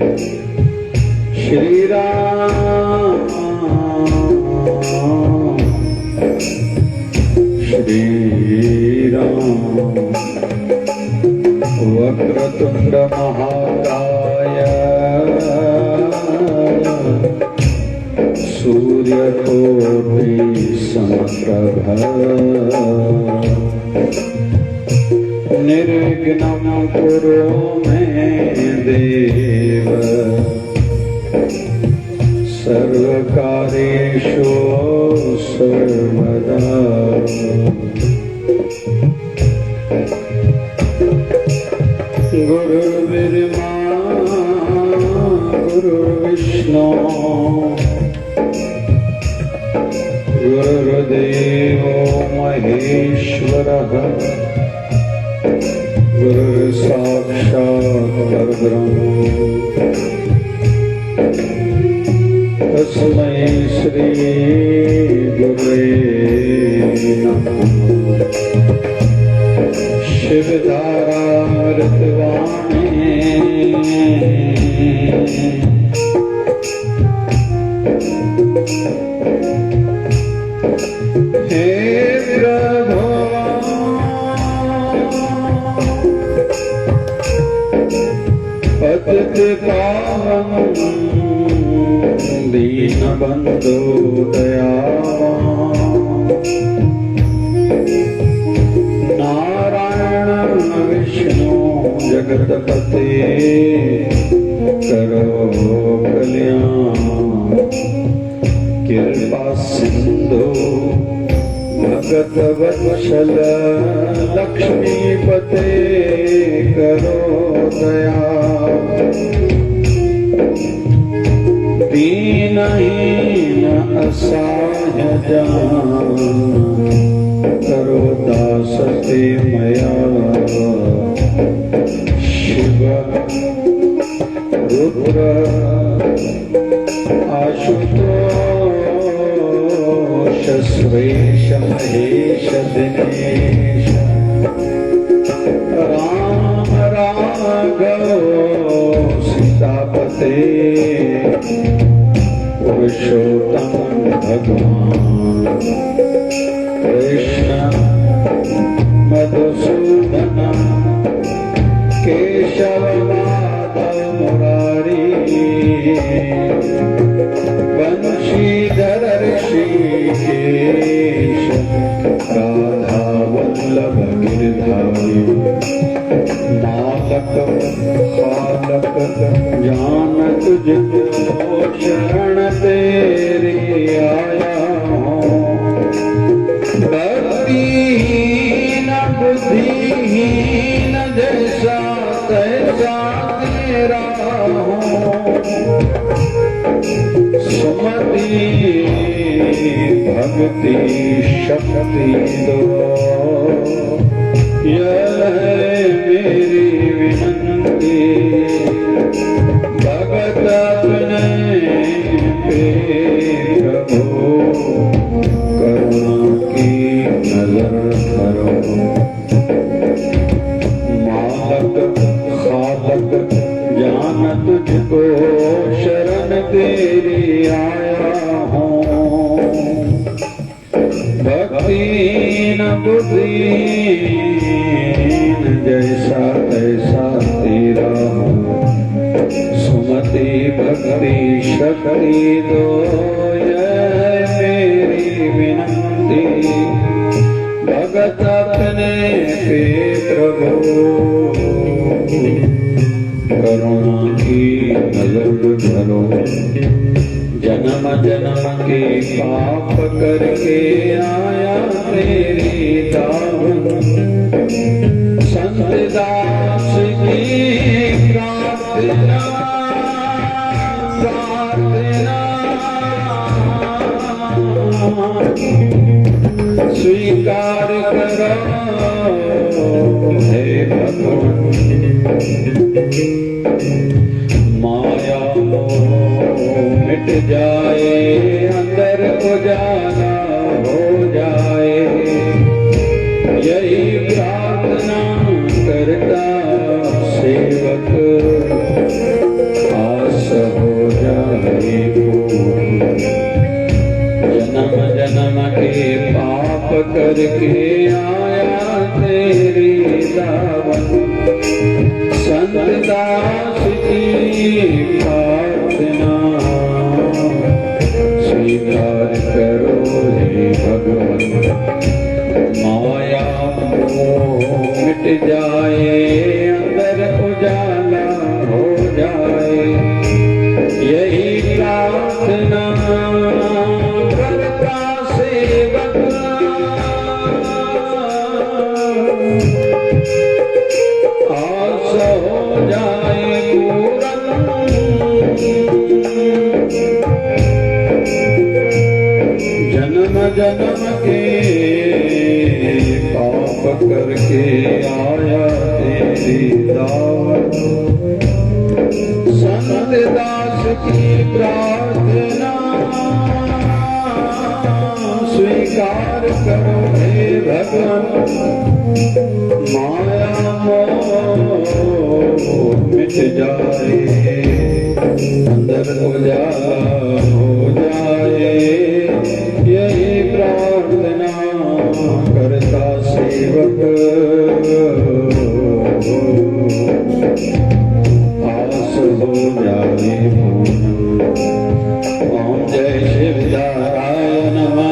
श्री राम श्री राम। वक्रतुंड महाकाय सूर्यकोटि समप्रभ निर्विघ्नं कुरु मे देव सर्वकार्येषु सर्वदा। गुरुर्ब्रह्मा गुरुर्विष्णु गुरुर्देवो महेश्वरः गुरुर्साक्षात् परब्रह्म तस्मै श्री गुरुवे नमः। शिवधारामृतवाणी हे प्रभु पतित पावन दीनबंधु दयावान नारायण विष्णु जगतपते करो कल्याण। कृपा सिंधु भगत वत्सल लक्ष्मीपते करो दया। दीनहीन असहाय जान करो दास ते मया। शिव रुद्र आशुतोष श्रेष महेश दिनेश राम राघव सीतापते पुरुषोत्तम भगवान कृष्ण मधुसूदन केशव माधव मुरारी बंशीधर ऋषिकेश राधा वल्लभ गिरधारी। नालक फालक जान तुझको शरण तेरी आया हूँ। भक्तिहीन बुद्धिहीन जैसा तैसा तेरा हूँ। सुमति भक्ति शक्ति दो यह है मेरी विनंती। भगत अपने पे प्रभु करुणा की नजर करो। मालक खालक जान तुझको शरण तेरी आया हूँ। भक्तिहीन बुद्धिहीन जैसा तैसा तेरा हूँ। सुमति भक्ति शक्ति दो यह मेरी विनंती। भगत अपने पे प्रभु करुणा की नजर धरो। जन्म जन्म के पाप करके आया तेरी दावन। संत दास की प्रार्थना स्वीकार करो हे भगवान। माया मिट जाए अंदर उजाला हो जाए यही प्रार्थना करता सेवक। दास की प्रार्थना स्वीकार करो हे भगवंत। माया मोह मिट जाए अंदर उजाला हो जाए यही प्रार्थना करता सेवक। आस हो जाए पूरन जन्म जन्म के पाप करके आया तेरी दावत। संत दास की प्रार्थना स्वीकार करो हे भगवान। माया मोह मिट जाए अंदर उजाला हो जाए यही प्रार्थना करता सेवक। आस हो जाए पूर्ण। ओम जय शिवदाय नमः।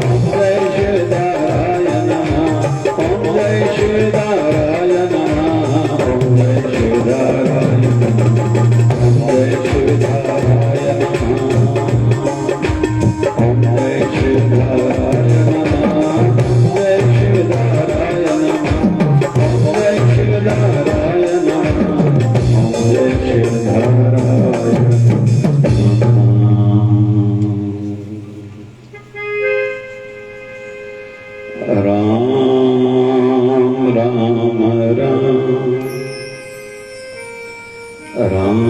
ओम जय शिवदाय नमः। ओम जय शिवदाय नमः। ओम जय शिवदाय नमः। ओम जय शिवदाय नमः। ओम जय शिवदाय नमः। जय शिवदाय नमः। ओम जय शिवदाय नमः। ओम जय शिवदाय राम राम राम राम राम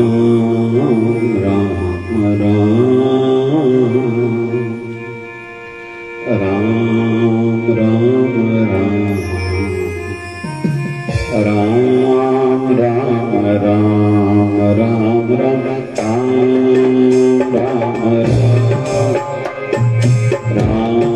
राम राम राम राम राम राम राम राम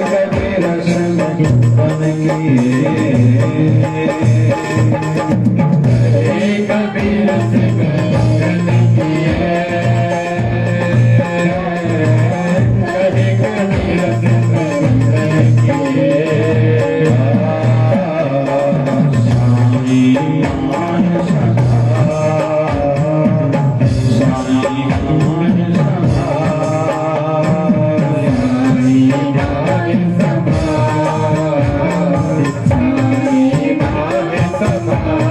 कभी रस बन किए कभी रस बन किए कभी कभी रस बन किए साई मान सदा साई मान सदा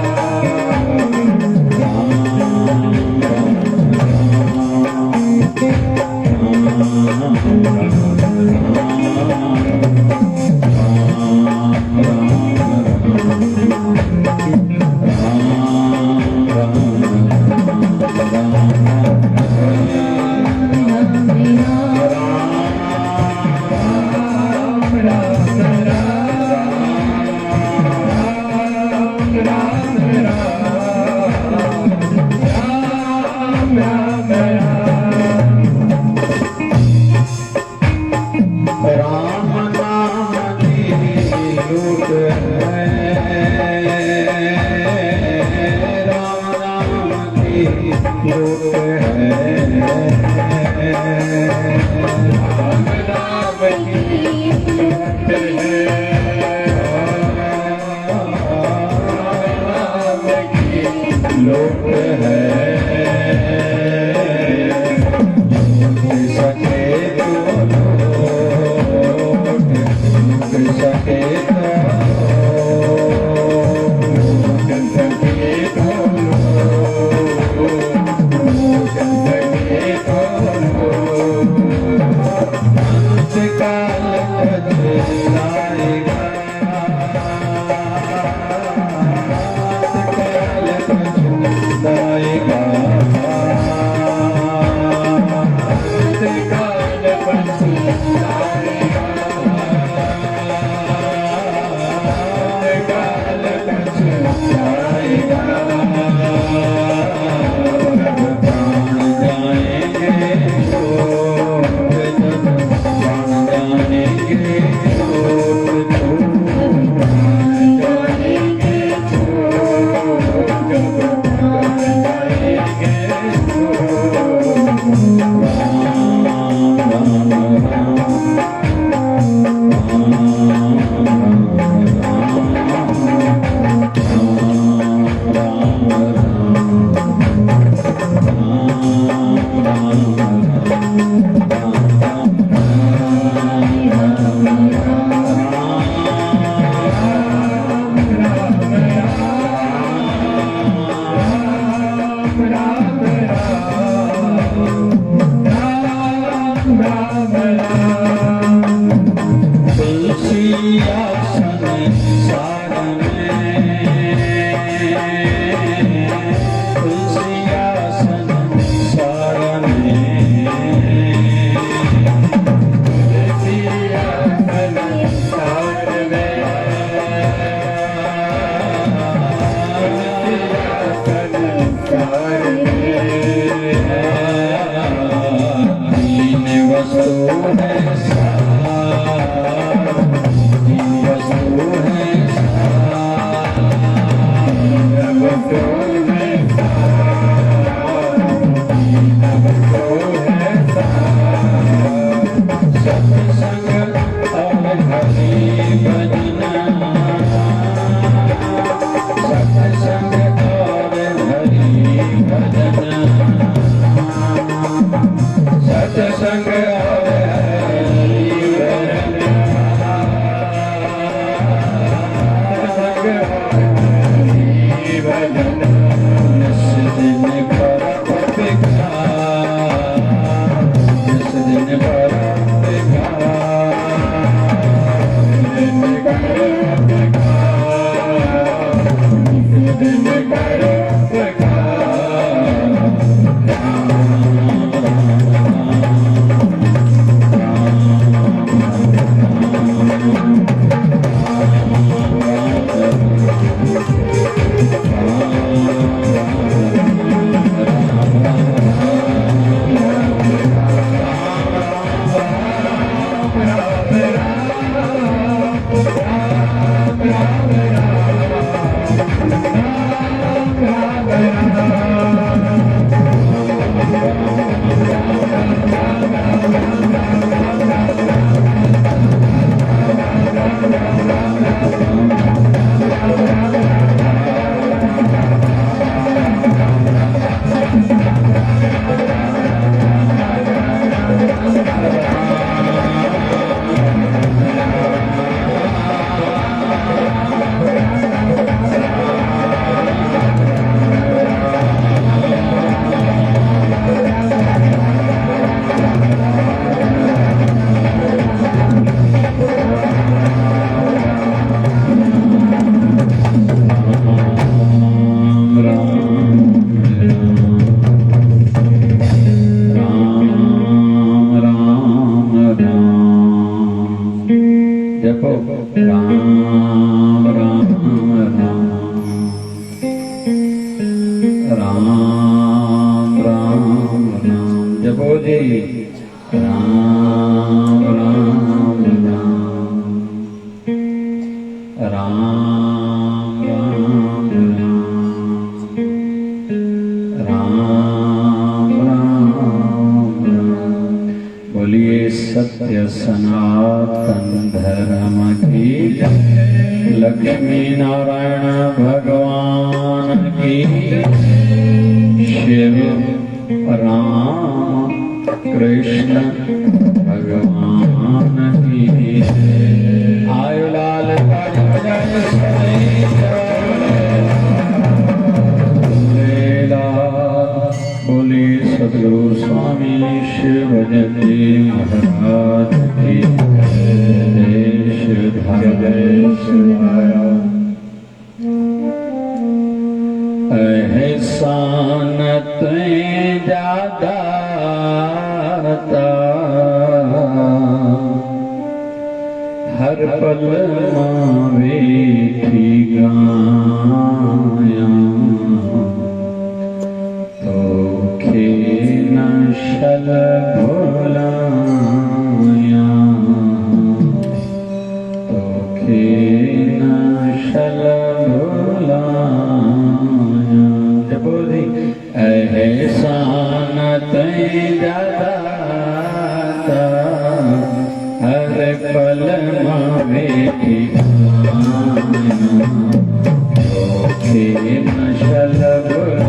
जपो राम राम राम राम राम राम जपो जी राम राम राम राम राम राम राम राम बोलिए सत्य सनातन धर्म की लक्ष्मी नारायण भगवान की शिव राम कृष्ण भगवान की आयु लाल बोली सदगुरु स्वामी शिव जयती महाराज की एहसान तुझे ज्यादा हर पल मावे की गाया तो खे नशल भुलाया तो खे नशल भुलाया जपो जी एहसान तुझे ज्यादा हर पल मावे की नशल बुलाया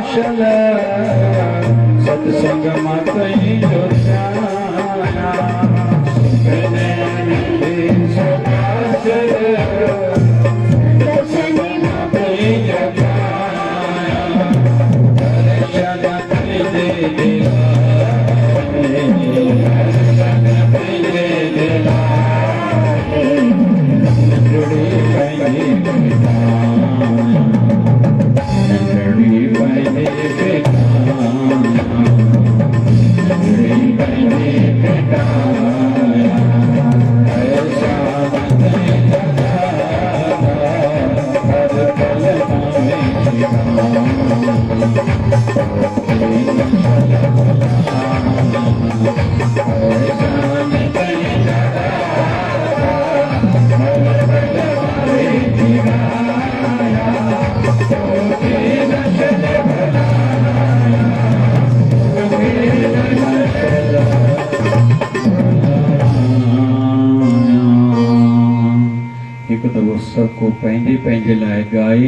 नशल सत्संग मत जो हिकु दफ़ो सबको पंहिंजे पंहिंजे लाइ ॻाए,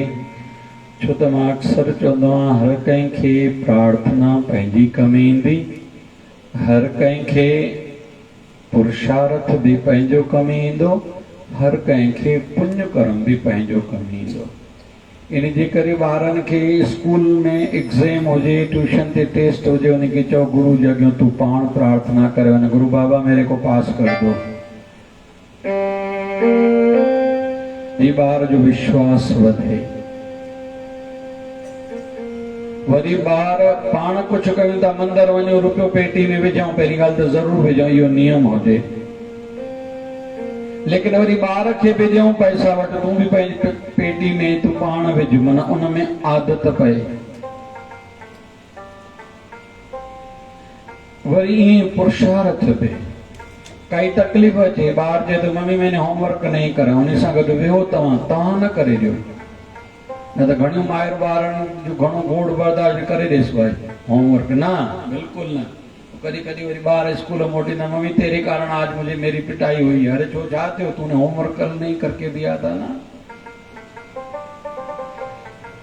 छो त मां अक्सर चवंदो आहियां हर कंहिंखे प्रार्थना पंहिंजी कमु ईंदी, हर कंहिंखे पुरुषार्थ बि पंहिंजो कमु ईंदो, हर कंहिंखे पुण्य कर्म बि पंहिंजो कमु ईंदो। इन जे करे ॿारनि खे स्कूल में एग्ज़ाम हुजे, ट्यूशन ते टेस्ट हुजे, उनखे चओ गुरु जे अॻियां तूं पाण प्रार्थना करे वञ, गुरु बाबा मेरे को पास कर दो। ये ॿार जो विश्वास वधे। वरी ॿार पाण कुझु कयूं था, मंदर वञो रुपयो पेटी में विझूं, पहिरीं ॻाल्हि त ज़रूरु विझूं, इहो नियम हुजे। लेकिन वरी ॿार खे बि ॾियूं पैसा वटि, तूं बि पंहिंजी पेटी में तूं पाण विझ, माना उन में आदत पए। वरी ईअं पुरुषार्थ बि, काई तकलीफ़ अचे, ॿार चए तो मम्मी मैंने होमवर्क नहीं करा, उन सां गॾु वेहो तव्हां न करे ॾियो, न त घणियूं माइरूं ॿारनि जो घणो गोड़ बर्दाश्त करे ॾेसि भाई होमवर्क न, बिल्कुलु न। कॾहिं कॾहिं वरी ॿार स्कूल मोटींदा, मम्मी तेरे कारण आज मुझे मेरी पिटाई हुई है। अरे छो छा थियो, तूने होमवर्क कल नहीं करके दिया था ना।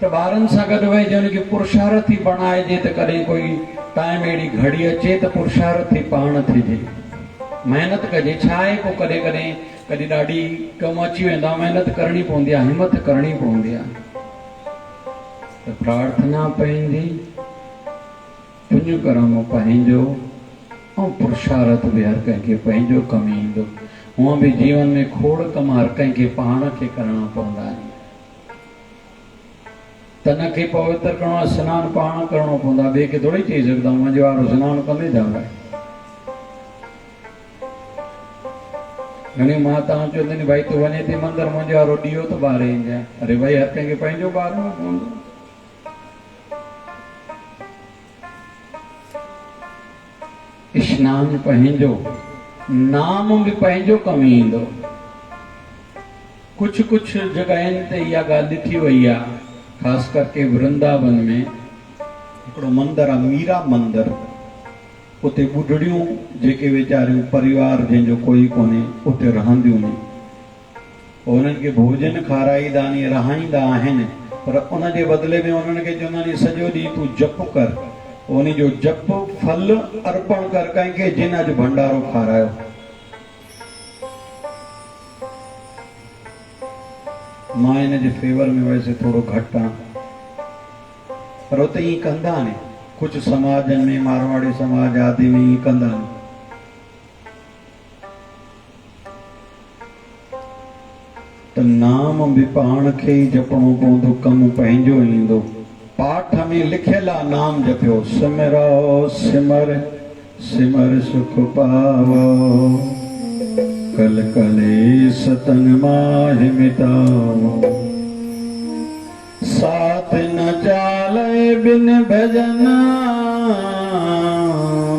त ॿारनि सां गॾु वेही हुनखे पुरुषार्थी बणाइजे, त कॾहिं कोई टाइम अहिड़ी घड़ी अचे त पुरुषार्थी पाण थिजे, महिनत कजे। छा आहे पोइ कॾहिं कॾहिं कॾहिं ॾाढी कमु अची वेंदा, महिनत करणी पवंदी आहे, हिमत करणी पवंदी आहे। त प्रार्थना पंहिंजी, पुण्य कर्म पंहिंजो, ऐं पुरुषार्थ बि हर कंहिंखे पंहिंजो कमु ईंदो। हूअं बि जीवन में खोड़ कम हर कंहिंखे पाण खे करणा पवंदा आहिनि। तन खे पवित्र करणो आहे, सनानु पाण करणो पवंदो आहे, ॿिए खे थोरी चई सघंदा मुंहिंजे वारो सनानु कंदे जाओ। घणी माताऊं चवंदियूं आहिनि भाई तूं वञे थी मंदर, मुंहिंजे वारो ॾीओ त ॿारे ईंजांइ। अरे भाई हर कंहिंखे पंहिंजो ॿारणो पवंदो। स्नान पंहिंजो, नाम बि पंहिंजो कमु ईंदो। कुझु कुझु जॻहियुनि ते इहा ॻाल्हि ॾिठी वई आहे, ख़ासि करके वृंदावन में हिकिड़ो मंदरु आहे, मीरा मंदरु। उते ॿुढड़ियूं जेके वीचारियूं परिवार जंहिंजो कोई कोन्हे उते रहंदियूं आहिनि, उन्हनि खे भोजन खाराईंदा आहिनि, रहाईंदा आहिनि, पर उन जे बदिले में उन्हनि खे चवंदा आहिनि सॼो ॾींहुं तूं जप कर, उन जो जप फल अर्पण कर कंहिंखे, जिन अॼु भंडारो खारायो। मां हिन जे फेवर में वैसे थोरो घटि आहियां, पर उते ईअं कंदा आहिनि। कुझु समाजनि में, मारवाड़ी समाज आदि में ईअं कंदा आहिनि। त नाम बि पाण खे ई जपणो पवंदो, कमु पंहिंजो ईंदो। पाठ में लिखियल आहे नाम जपियो, सिमरो सिमर सिमर सुख पावो, कल कलेस तन माहि मिटावो, साथ न चाले बिन भजन,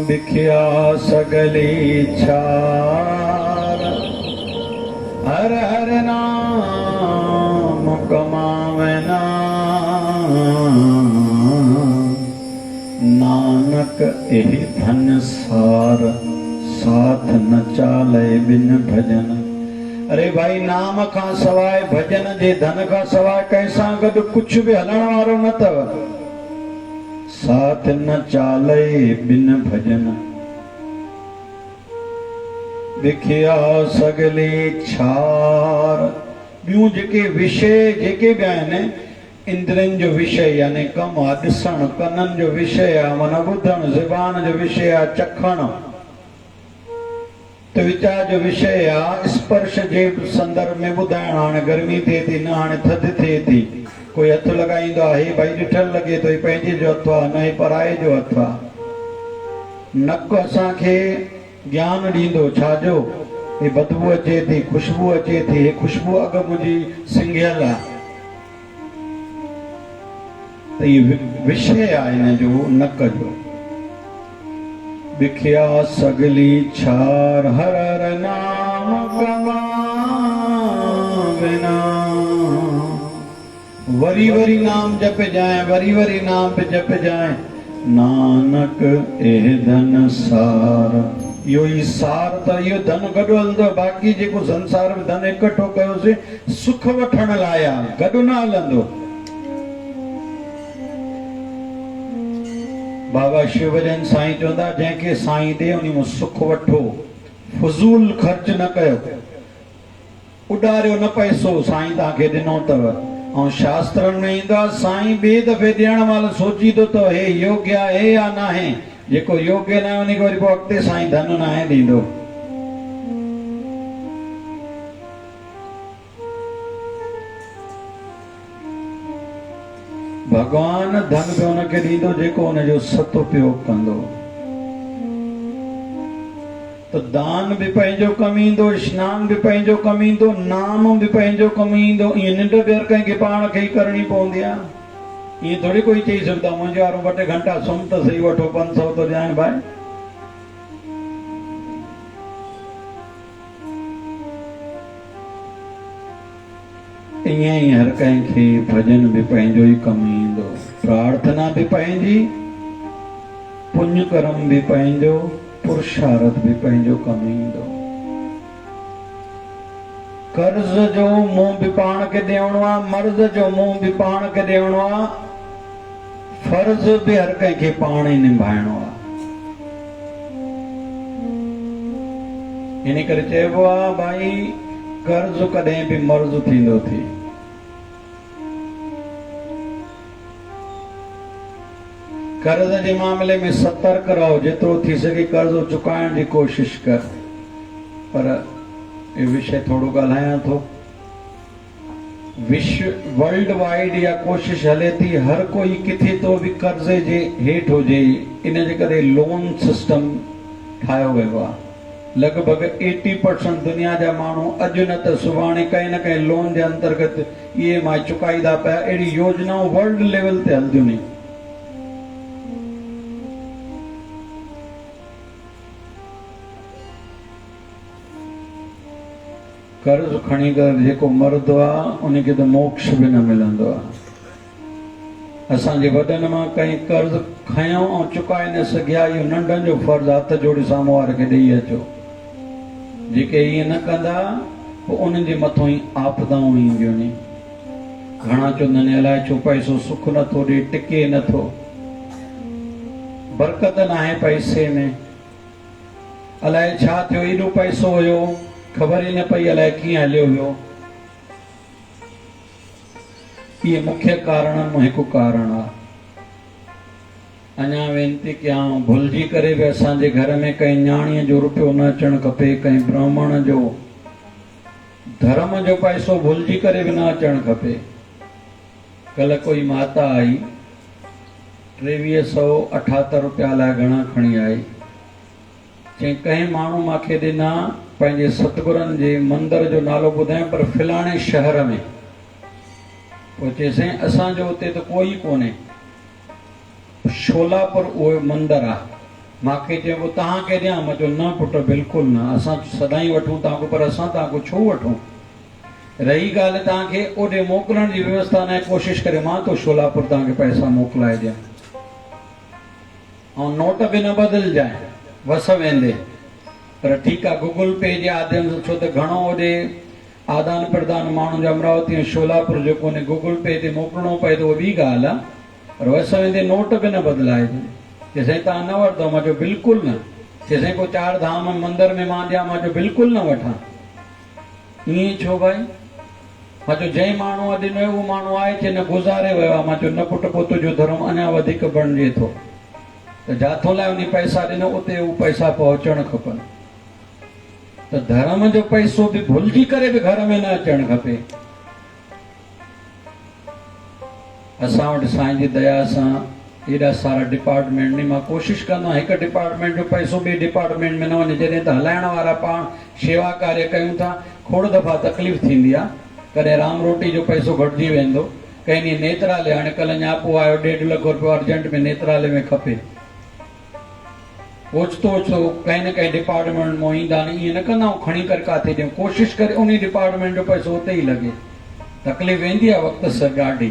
बिखिया सगली छार, हर हर नाम कमावे नानक एहि धन सार, साथ न चाले बिन भजन। अरे भाई नाम खां सवाइ, भजन जे धन खां सवाइ कंहिंसां गॾु कुझु बि हलण वारो न अथव। साथ न चाले बिन भजन, बिखिया सगले छार। ॿियूं जेके विषय जेके बि आहिनि, इंद्रियनि जो विषय यानी कमु आहे, ॾिसणु, कननि जो विषय आहे माना ॿुधणु, ज़ुबान जो विषय आहे चखणु, त वीचार जो विषय आहे स्पर्श जे संदर्भ में ॿुधाइणु। हाणे गर्मी थिए थी, न हाणे थधि थिए थी, कोई हथु लॻाईंदो आहे, हे भाई ॾिठल लॻे थो, हे पंहिंजे जो हथु आहे, न हे पराए जो हथु आहे। नक असांखे ज्ञान ॾींदो, छाजो हे बदबू अचे थी, ख़ुशबू अचे थी, हे ख़ुशबू अॻु मुंहिंजी सिंघियल आहे। तो ये विषय आहे हिन जो न कजो। बिखिया सगली छार हर हर नाम कमाविना। वरी वरी नाम जप जाए, वरी वरी नाम पे जप जाए, नानक एह धन सार। यो ही सार त यो धन गॾु हलंदो। बाक़ी जेको संसार में धन इकठो कयोसीं सुख वठण लाइ आहे, गॾु न हलंदो। बाबा शिवजन साईं चवंदा जंहिंखे साईं ॾे उन में सुख वठो, फज़ूल ख़र्च न कयो, उॾारियो न पैसो साईं तव्हांखे ॾिनो अथव। ऐं शास्त्रनि में ईंदो आहे साईं ॿिए दफ़े ॾियण महिल सोचींदो त हे योग्य आहे या न आहे। जेको योग्य न आहे उनखे वरी पोइ अॻिते साईं धन न आहे ॾींदो। भगवान धन बि हुनखे ॾींदो जेको हुनजो सदुपयोग कंदो। तो दान भी पंहिंजो कम ईंदो, स्नान भी पंहिंजो कम ईंदो, नाम भी पंहिंजो कम ईंदो। ईअं निंड बि हर कंहिंखे पाण खे ई करणी पवंदी आहे। ईअं थोरी कोई चई सघंदा मुंहिंजे वारो ॿ टे घंटा सुम्ह त सही वठो 500 तो ॾियां भाई। ईअं ई हर कंहिंखे भजन भी पंहिंजो ई कम ईंदो, प्रार्थना भी पंहिंजी, पुण्य कर्म भी पंहिंजो, पुरुषार्थ भी पंहिंजो कम ईंदो। कर्ज जो मुंहुं भी पाण खे ॾियणो आहे, मर्ज़ जो मुंहुं भी पाण खे ॾियणो आहे, फर्ज़ भी हर कंहिंखे पाण ई निभाइणो आहे। इन करे चइबो आहे भाई कर्ज कॾहिं भी मर्ज़ थींदो थी। कर्ज जे मामले में सतर्क रहो, जेतिरो थी सके कर्ज चुकाइण जी कोशिश कर। पर ये विषय थोड़ो ॻाल्हायां थो। विश्व वर्ल्ड वाइड या कोशिश हले थी हर कोई किथे तो भी कर्जे जे हेठि हुजे। इन जे करे लोन सिस्टम ठाहियो वियो आहे। लगभग 80% दुनिया जा माण्हू अॼु न त सुभाणे कंहिं न कंहिं लोन जे अंतर्गत EMI चुकाईंदा पिया। अहिड़ी योजनाऊं वर्ल्ड लेवल ते हलंदियूं आहिनि। कर्ज खणी कर जेको मरदो आहे उनखे त मोक्ष भी न मिलंदो आहे। असांजे वॾनि मां कंहिं कर्ज खयों ऐं चुकाए न सघिया, इहो नंढनि जो फर्ज़ु हथ जोड़ी साम्हूं वारे खे ॾेई अचो। जेके ईअं न कंदा पोइ उन्हनि जे मथां ई आपदाऊं ईंदियूं आहिनि। घणा चवंदा आहिनि अलाए छो पैसो सुख नथो ॾे, टिके नथो, बरकत न आहे पैसे में, अलाए छा थियो, एॾो पैसो हुयो ख़बर ई न पई, अलाए कीअं हलियो वियो। इहे मुख्य कारणनि मां हिकु कारण आहे। अञा वेनती कयां, भुलिजी करे बि असांजे घर में कंहिं न्याणीअ जो रुपयो न अचणु खपे, कंहिं ब्राह्मण जो धर्म जो पैसो भुलिजी करे बि न अचणु खपे। कल्ह कोई माता आई 2378 रुपया अलाए घणा खणी आई। चई कंहिं माण्हू मूंखे ॾिना, पंहिंजे सतगुरनि जे मंदर जो नालो ॿुधायईं पर फलाणे शहर में। पोइ चयईं असांजो उते त कोई कोन्हे, शोलापुर उहो मंदर आहे। मूंखे चयो तव्हांखे ॾियां? मां चयो न पुटु बिल्कुलु न, असां सदाईं वठूं तव्हांखो, पर असां तव्हांखो छो वठूं। रही ॻाल्हि तव्हांखे ओॾे मोकिलण जी व्यवस्था न, कोशिशि करे मां तो शोलापुर तव्हांखे पैसा मोकिलाए ॾियां, ऐं नोट बि न बदिलजाए, वस वेंदे। पर ठीकु आहे, गूगल पे जे माध्यम सां, छो त घणो होॾे आदान प्रदान माण्हुनि जो अमरावती ऐं शोलापुर जो कोन्हे, गूगल पे ते मोकिलणो पए त उहा ॿी ॻाल्हि आहे, पर वस वेंदे नोट बि न बदिलाए। चइसई तव्हां न वठंदो? मां चयो बिल्कुलु न। चइसई को 4 धाम मंदर में मां ॾियां? मां चयो बिल्कुलु न वठां। ईअं छो भाई? मां चयो जंहिं माण्हू ॾिनो उहो माण्हू आहे चए न गुज़ारे वियो आहे। मां चयो न पुटु, पोइ तुंहिंजो धर्म अञा वधीक बणिजे थो। त जाथो लाइ उन पैसा ॾिनो, उते उहे पैसा पहुचणु खपनि। त धर्म जो पैसो बि भुलिजी करे बि घर में न अचणु खपे। असां वटि साईं जी दया सां एॾा सारा डिपार्टमेंट नहीं, मां कोशिशि कंदो आहियां हिकु डिपार्टमेंट जो पैसो ॿिए डिपार्टमेंट में न वञे। जॾहिं त हलाइण वारा पाण शेवा कार्य कयूं था, खोड़ दफ़ा तकलीफ़ थींदी आहे, कॾहिं राम रोटी जो पैसो घटिजी वेंदो, कंहिं ॾींहुं नेत्रालय, हाणे कल्ह न्यापो आयो 1.5 लख रुपयो अर्जेंट में नेत्रालय में खपे। ओचितो ओचितो कंहिं न कंहिं डिपार्टमेंट मां ईंदा आहिनि, ईअं न कंदा आहियूं खणी करे काथे ॾियूं, कोशिशि करे उन डिपार्टमेंट जो पैसो उते ई लॻे। तकलीफ़ वेंदी आहे वक़्त सां ॾाढी।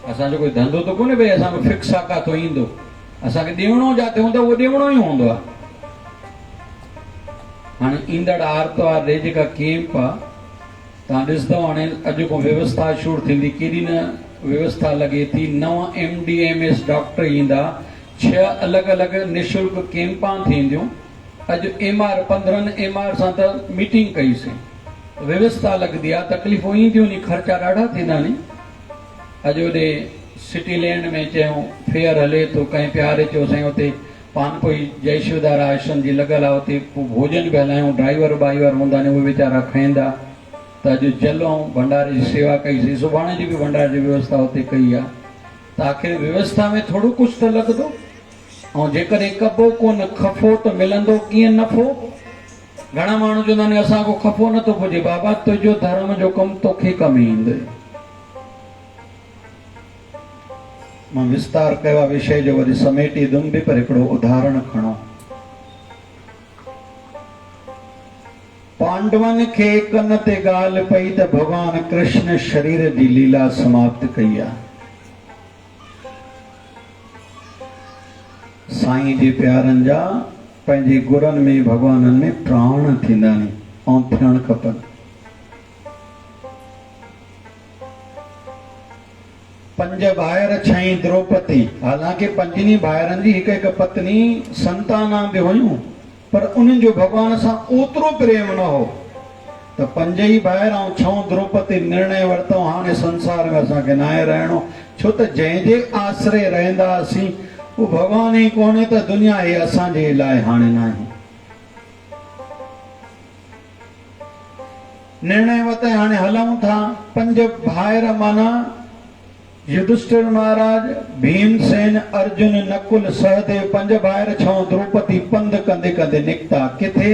असांजो कोई धंधो त कोन्हे भई असांजो फिक्स आहे काथो ईंदो, असांखे ॾियणो जिते हूंदो उहो ॾियणो ई हूंदो आहे। हाणे ईंदड़ आर्तवार ॾे जेका कैंप आहे, तव्हां ॾिसंदव हाणे अॼु को व्यवस्था शुरू थींदी, केॾी न व्यवस्था लॻे थी। 9 MDMS डॉक्टर ईंदा, 6 अलॻि अलॻि निशुल्क कैंपां थींदियूं। अॼु MR 15 MR सां त मीटिंग कईसीं, व्यवस्था लॻंदी आहे, तकलीफ़ूं ईंदियूं नी, ख़र्चा ॾाढा थींदा नी। अॼु होॾे सिटी लैंड में चयूं फेयर हले थो, कंहिं प्यारे चयो साईं हुते पानपोई जय शिवदार आश्रम जी लॻल आहे, हुते पोइ भोजन बि हलायूं, ड्राइवर वाइवर हूंदा आहिनि, उहे वीचारा खाईंदा। त अॼु जल ऐं भंडारे जी सेवा कईसीं, सुभाणे जी बि भंडारे जी व्यवस्था हुते कई आहे। त आख़िर व्यवस्था में थोरो कुझु त लॻंदो, ऐं जेकॾहिं कबो कोन खफ़ो त मिलंदो कीअं नफ़ो। घणा माण्हू चवंदा आहिनि असांखो खफ़ो नथो पुॼे, बाबा तुंहिंजो धर्म जो कमु तोखे कमु ईंदे। मां विस्तार कयो आहे विषय जो, वरी समेटी दुम बि, पर हिकिड़ो उदाहरण खणो। पांडवनि खे कन ते ॻाल्हि पई त भॻवान कृष्ण शरीर जी लीला समाप्त कई आहे। साईं जे प्यारनि जा पंहिंजे गुरनि में भॻवाननि में प्राण थींदा आहिनि ऐं थियणु खपनि। पंज भाइर 6 द्रौपदी, हालांकि पंजनी भाइरनि जी हिकु हिकु पत्नी संताना बि हुयूं, पर उन्हनि जो भॻवान सां ओतिरो प्रेम न हो त 5 ई भाइर ऐं 6 द्रौपदी निर्णय वरितो हाणे संसार में असांखे न आहे रहणो, छो त जंहिंजे आसरे रहंदासीं उहो भॻवान ई कोन्हे, त दुनिया हे असांजे लाइ हाणे न आहे। निर्णय वरितो हाणे हलूं था। 5 भाइर माना युधिष्ठिर महाराज, भीमसेन, अर्जुन, नकुल, सहदेव, 5 भाइर 6 द्रौपदी पंध कंदे कंदे निकिता किथे?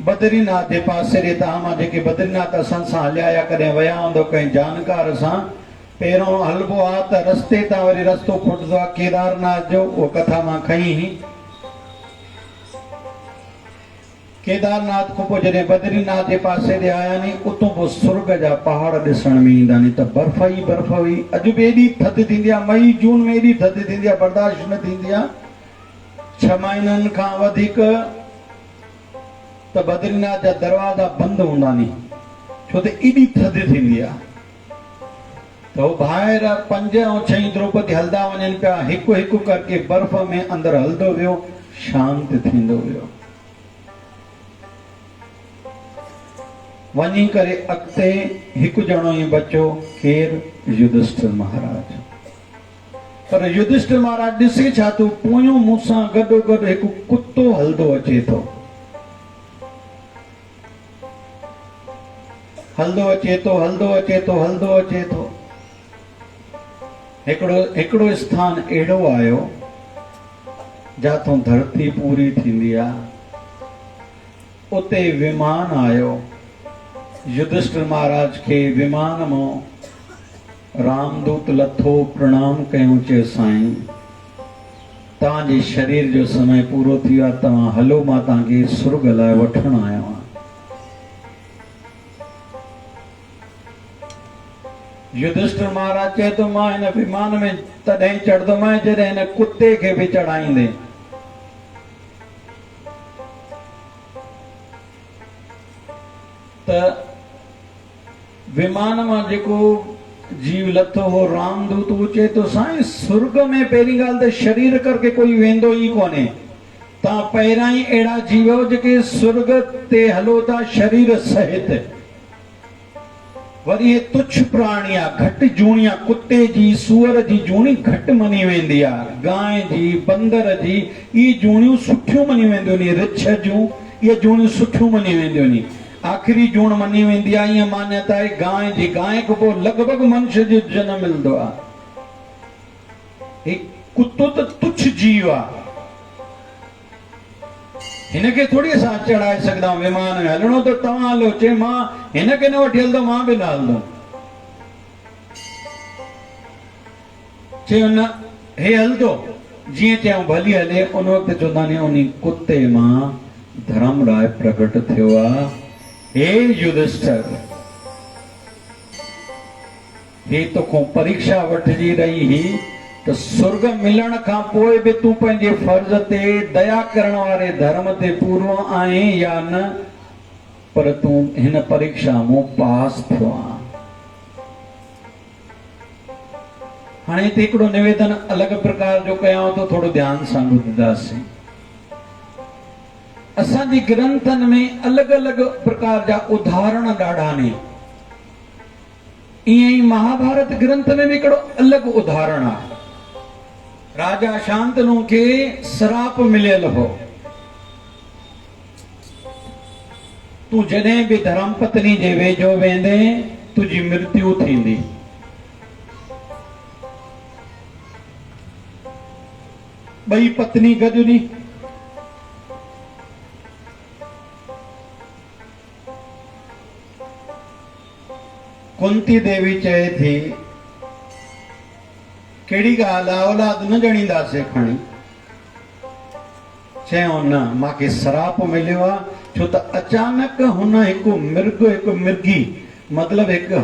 बद्रीनाथ जे पासे रे। तव्हां जेके बद्रीनाथ असां सां हलिया कॾहिं विया हूंदो कंहिं जानकार सां, पहिरों हलबो आहे त रस्ते तां वरी रस्तो खुटंदो आहे केदारनाथ जो, उहो कथा मां खई हुई। केदारनाथ खां पोइ जॾहिं बद्रीनाथ जे पासे ते आया नी, उतां पोइ स्वर्ग जा पहाड़ ॾिसण में ईंदा नी, त बर्फ़ ई बर्फ़ हुई। अॼु बि एॾी थधि थींदी आहे, मई जून में एॾी थधि थींदी आहे, बर्दाश्त न थींदी आहे। 6 महीननि खां वधीक त बद्रीनाथ जा दरवाजा बंदि हूंदा नी, छो त एॾी थधि थींदी आहे। त उहो भाइर 5 ऐं 6 द्रौपदी हलंदा वञनि पिया, हिकु हिकु करके बर्फ़ में अंदरि हलंदो वियो, शांति थींदो वियो। वञी करे अॻिते हिकु ॼणो ई बचो, केरु? युधिष्ठिर महाराज। पर युधिष्ठिर महाराज ॾिसे छा थो, पोयों मूंसां गॾो गॾु हिकु कुतो हलंदो अचे थो, हलंदो अचे थो, हलंदो अचे थो, हलंदो अचे थो। हिकिड़ो स्थान अहिड़ो आयो जाथों धरती पूरी थींदी आहे, उते विमान आयो। युधिष्ठिर महाराज खे विमान मां रामदूत लथो, प्रणाम कयूं, चयो साईं तव्हांजे शरीर जो समय पूरो थी वियो आहे, तव्हां हलो, मां तव्हांखे स्वर्ग लाइ वठण आयो आहियां। युधिष्ठिर महाराज चए थो मां हिन विमान में तॾहिं चढ़ंदोमांइ जॾहिं हिन कुते खे बि चढ़ाईंदे। त विमान मां जेको जीव लथो हो रामदूत, वो चए थो साईं स्वर्ग में पहिरीं ॻाल्हि त शरीर करके कोई वेंदो ई कोन्हे, तव्हां पहिरियां ई अहिड़ा जीव हो जेके स्वर्ग ते हलो था शरीर सहित। वरी तुच्छ प्राणी आहे, घटि जूणी आहे, कुते जी सूअर जी जूणी घटि मनी वेंदी आहे, गांइ जी, बंदर जी इहे जूणियूं सुठियूं मनी वेंदियूं नी, रिछ जूं इहे जूणियूं सुठियूं मनी वेंदियूं नी। आख़िरी जूण मनी वेंदी आहे, ईअं मान्यता आहे गांइ जी। गांइ खां पोइ लॻभॻि मनुष्य जो जनम मिलंदो आहे। कुतो त तुच्छ जीव आहे, हिनखे थोड़ी असां चढ़ाए सघंदा आहियूं विमान में। हलणो त तव्हां हलो, चए मां हिनखे न वठी हलंदो, मां बि न हलंदुमि। चयो न हे हलंदो जीअं चयूं भली हले। उन वक़्तु चवंदा आहिनि उन कुते मां धर्मराय प्रकट थियो आहे। हे युधिष्ठिर, हे तोखां परीक्षा वठिजी रही ही त स्वर्ग मिलण खां पोइ बि तूं पंहिंजे फर्ज़ ते दया करण वारे धर्म ते पूरो आहीं या न, पर तूं हिन परीक्षा मां पास थियो आहे। हाणे हिते हिकिड़ो निवेदन अलॻि प्रकार जो कयां तो, थोरो ध्यान सां ॿुधंदासीं। असांजे ग्रंथनि में अलॻि अलॻि प्रकार जा उदाहरण ॾाढा आहिनि। ईअं ई महाभारत ग्रंथ में भी हिकिड़ो अलॻि उदाहरण आहे। राजा शांतनु खे श्राप मिलियल हो, तूं जॾहिं बि धर्म पत्नी जे वेझो वेंदे तुंहिंजी मृत्यु थींदी। ॿई पत्नी गॾिजी कुंती देवी चए थी कहिड़ी ॻाल्हि आहे, औलाद न ॼणींदासीं खणी। चयो न, मूंखे श्राप मिलियो आहे, छो त अचानक हुन हिकु मृग हिकु मृगी मतिलबु हिकु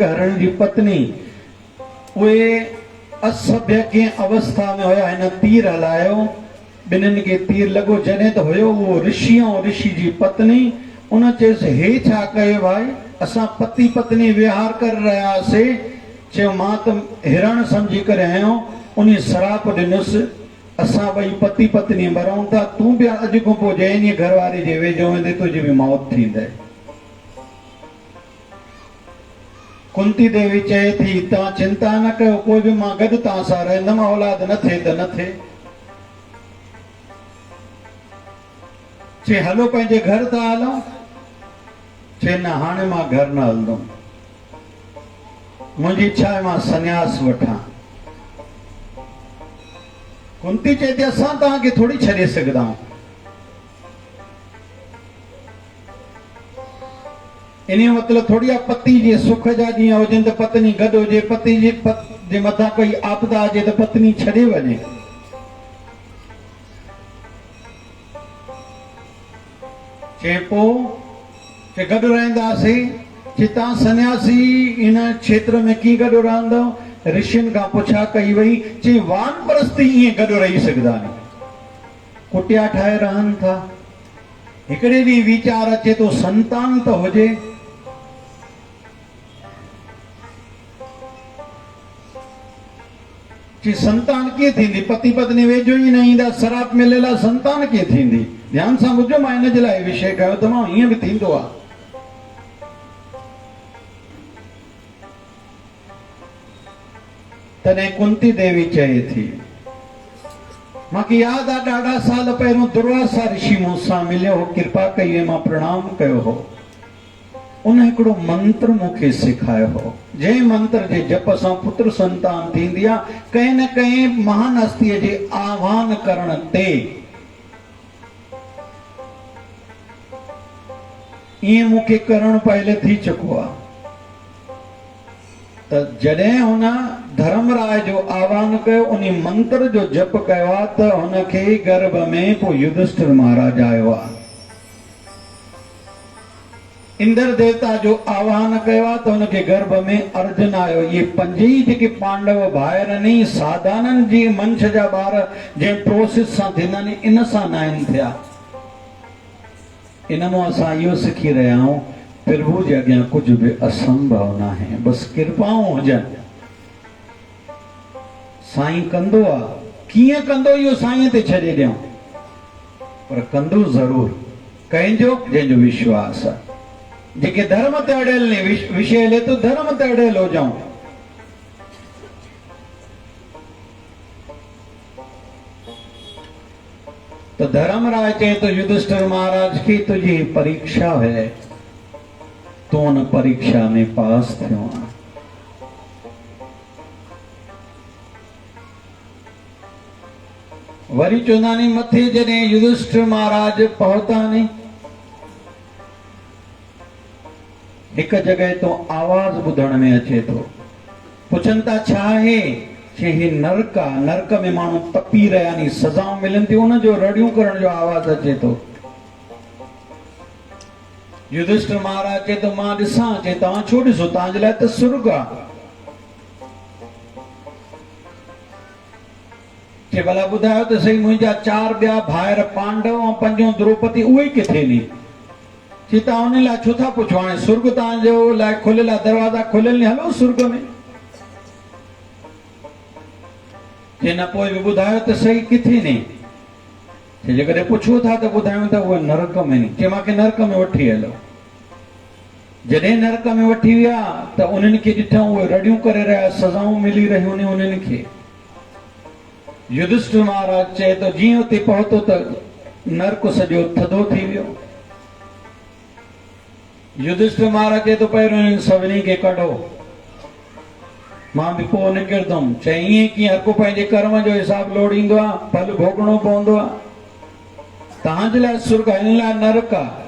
हरण जी पत्नी, उहे असभ्य कंहिं अवस्था में हुया, हिन तीर हलायो, ॿिन्हिनि खे तीर लॻो। जॾहिं त हुयो उहो ऋषि ऐं ऋषि जी पत्नी, उन चयसि हे छा कयो भाई, असां पति पत्नी विहार कर रहियासीं। चयो मां त हिरण सम्झी करे आयो। उन श्राप ॾिनुसि, असां ॿई पति पत्नी मरूं था, तूं बि अॼु खां पोइ जंहिं घर वारी जे वेझो वेंदे तुंहिंजी बि मौत थींदे। कुंती देवी चए थी तव्हां चिंता न कयो, कोई बि मां गॾु तव्हां सां रहंदमि, औलाद न थिए त न थिए। चए हलो पंहिंजे घर था हलूं। चए न, हाणे मां घर न हलंदुमि, मुंहिंजी इच्छा आहे मां सन्यास वठां। कुंती चए थी असां तव्हांखे थोरी छॾे सघंदा आहियूं। इन जो मतिलबु थोड़ी आहे पति जे सुख जा ॾींहं हुजनि त पत्नी गॾु हुजे, पति जे मथां कोई आपदा अचे त पत्नी छॾे वञे। चए पोइ गॾु रहंदासीं। चए तव्हां सन्यासी इन क्षेत्र में कीअं गॾु रहंदव? ऋषियुनि खां पुछा कई वई। चए वानप्रस्थी ईअं गॾु रही सघंदा आहिनि, कुटिया ठाहे रहनि था। हिकिड़े ॾींहुं वीचार अचे तो संतान त हुजे। चए संतान कीअं थींदी? पति पत्नी वेझो ई न ईंदा, श्राप मिलियल आहे, संतान कीअं थींदी? ध्यान सां ॿुधो, मां हिन जे लाइ विषय कयो तमामु, ईअं बि थींदो आहे। तॾहिं कुंती देवी चए थी मूंखे यादि आहे ॾाढा साल पहिरियों दुर्वासा ऋषि मूंसां मिलियो हो, कृपा कई, मां प्रणाम कयो हो। उन हिकिड़ो मंत्र मूंखे सेखारियो हो, जंहिं मंत्र जे जप सां पुत्र संतान थींदी आहे। कंहिं न कंहिं महान हस्तीअ जे आह्वान करण ते ईअं मूंखे करणु पहले थी चुको आहे। त जॾहिं हुन धर्मराय जो आह्वान कयो, उन मंत्र जो जप कयो आहे, त हुनखे गर्भ में पोइ युधिष्ठिर महाराज आयो आहे। इंद्र देवता जो आह्वान कयो आहे त हुनखे गर्भ में अर्जुन आयो। ये पंजई जेके पांडव भाइर आहिनि, साधारण जी मंश जा ॿार जंहिं प्रोसेस सां थींदा आहिनि, इन सां न आहिनि थिया। इन मां असां इहो सिखी रहिया आहियूं, प्रभु जे अॻियां कुझु बि असंभव न आहे, बसि कृपाऊं हुजनि। साईं कंदो आहे, कीअं कंदो इहो साईं ते छॾे ॾियूं, पर कंदो ज़रूर। कंहिंजो? जंहिंजो विश्वास आहे। जेके धर्म ते अड़ियल ने विषय ले तो धर्म ते अड़ियल हो जाऊं। तो धर्मराज चए तो युधिष्ठिर महाराज की तुझी परीक्षा है, तो उन परीक्षा में पास थियो। वरी चवंदा नी मथे जॾहिं युधिष्ठिर महाराज पहुता नी, एक जगह तो आवाज ॿुधण में अचे तो। पुछनि था छा आहे? चे ही नरक आहे, नरक में माण्हू तपी रहिया आहिनि, सज़ाऊं मिलनि थियूं, उन जो रड़ियूं करण जो आवाज़ अचे थो। युधिष्ठिर महाराज चए थो मां ॾिसां, चए तव्हां छो ॾिसो, तव्हांजे लाइ त सुर्ग आहे। चए भला ॿुधायो त सही, मुंहिंजा 4 ॿिया भाइर पांडव ऐं 5 द्रौपदी उहे किथे नी? चए तव्हां उन लाइ छो था पुछो, हाणे सुर्ग तव्हांजो लाइ खुलियल आहे, दरवाज़ा खुलियल नी, हलो सुर्ग में। चए न पोइ बि ॿुधायो त सही किथे नी? चए जेकॾहिं पुछो था त ॿुधायूं त उहे नरक में नी। चए मूंखे नरक में वठी हलो। जॾहिं नरक में वठी विया त उन्हनि खे ॾिठऊं उहे रड़ियूं करे रहिया, सज़ाऊं मिली रहियूं उन्हनि खे। युधिष्ठिर महाराज चए तो जीअं उते पहुतो त नरक सॼो थधो थी वियो। युधिष्ठिर महाराज चए तो पहिरियों हिन सभिनी खे कढो, मां बि पोइ निकिरंदुमि। चए ईअं कीअं, हर को पंहिंजे कर्म जो हिसाब लोड़ींदो आहे, फल भोगणो पवंदो आहे। तव्हांजे लाइ सुर्ग, हिन लाइ नरक आहे।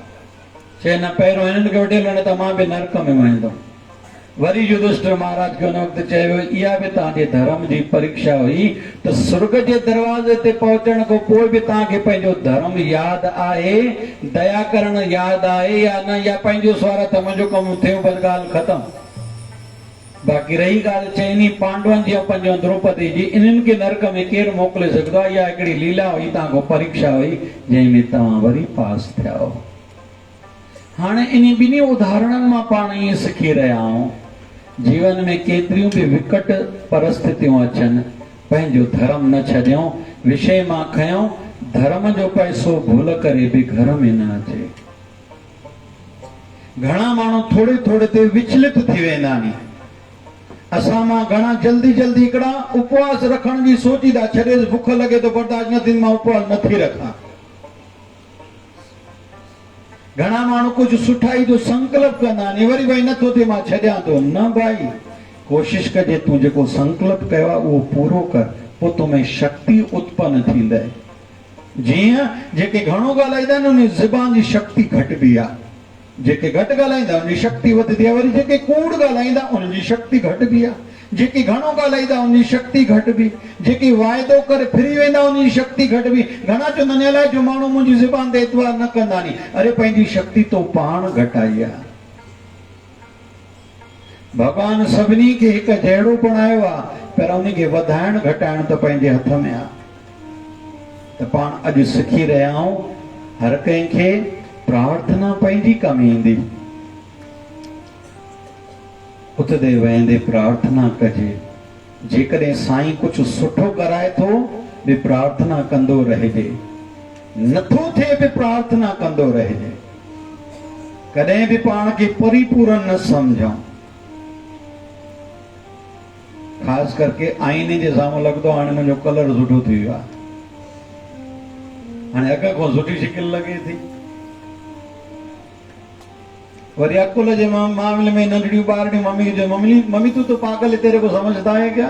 चए न पहिरियों हिननि खे वठी हलो, न त मां बि नरक में वञंदुमि। वरी युधिष्ठिर महाराज खे उन वक़्तु चयो इहा बि तव्हांजे धर्म जी परीक्षा हुई त सुर्ग जे दरवाज़े ते पहुचण खां पोइ बि तव्हांखे पंहिंजो धर्म यादि आहे, दया करणु यादि आहे या न, या पंहिंजो स्वार्थ मुंहिंजो कमु थियो बस ॻाल्हि ख़तमु। बाक़ी रही ॻाल्हि चइनी पांडवनि जी ऐं 5 द्रौपदी जी, इन्हनि खे नरक में केरु मोकिले सघंदो आहे? इहा हिकिड़ी लीला हुई, तव्हांखां परीक्षा हुई, जंहिंमें तव्हां वरी पास थिया हो। हाणे इन ॿिन्ही उदाहरणनि मां पाण ईअं सिखी रहिया आहियूं, जीवन में केतिरियूं बि विकट परिस्थितियूं अचनि, पंहिंजो धर्म न छॾियूं, विषय मां खयूं, धर्म जो पैसो भूल करे बि घर में न अचे। घणा माण्हू थोड़े थोड़े ते विचलित थी वेंदा आहिनि। असां मां घणा जल्दी जल्दी हिकिड़ा उपवास रखण जी सोचीदा, छॾे बुख लॻे तो बर्दाश्त न थींदी, मां उपवास नथी रखां। घणा माण्हू कुछ सुठाई जो संकल्प कंदा आहिनि, वरी भाई नथो थिए मां छॾियां थो। न भाई, कोशिश कजे तूं जेको संकल्प कयो आहे उहो पूरो कर, पोइ तोमें शक्ति उत्पन्न थींदई। जीअं जेके घणो ॻाल्हाईंदा आहिनि उन ज़बान जी शक्ति घटिबी आहे, जेके घटि ॻाल्हाईंदा उन जी शक्ति वधंदी आहे। वरी जेके कूड़ ॻाल्हाईंदा उन जी शक्ति घटिबी आहे। जेके घणो ॻाल्हाईंदा उन जी शक्ति घटिबी, जेके वाइदो करे फिरी वेंदा उन जी शक्ति घटिबी। घणा चवंदा आहिनि अलाए जो माण्हू मुंहिंजी ज़बान ते एतवार न कंदा नी। अरे पंहिंजी शक्ति तो पाण घटाई आहे। भगवान सभिनी खे हिकु जहिड़ो बणायो आहे, पर उन खे वधाइण घटाइण त पंहिंजे हथ में आहे। त पाण अॼु सिखी रहिया आहियूं, हर कंहिंखे प्रार्थना पंहिंजी कम ईंदी। उतदे वेंदे प्रार्थना कजे। जेकॾहिं साईं कुछ सुठो कराए थो बि प्रार्थना कंदो रहिजे, नथो थिए बि प्रार्थना कंदो रहिजे। कॾहिं बि पाण खे परिपूर्ण न समझूं। ख़ासि करके आईने जे साम्हूं लॻंदो हाणे मुंहिंजो कलर सुठो थी वियो आहे, हाणे अॻ खां सुठी शिकिल लॻे थी। वरी अकुल जे मामले में नंढड़ियूं ॿारड़ियूं मम्मी खे मम्मी तू तो पागल है, तेरे को समझता है क्या?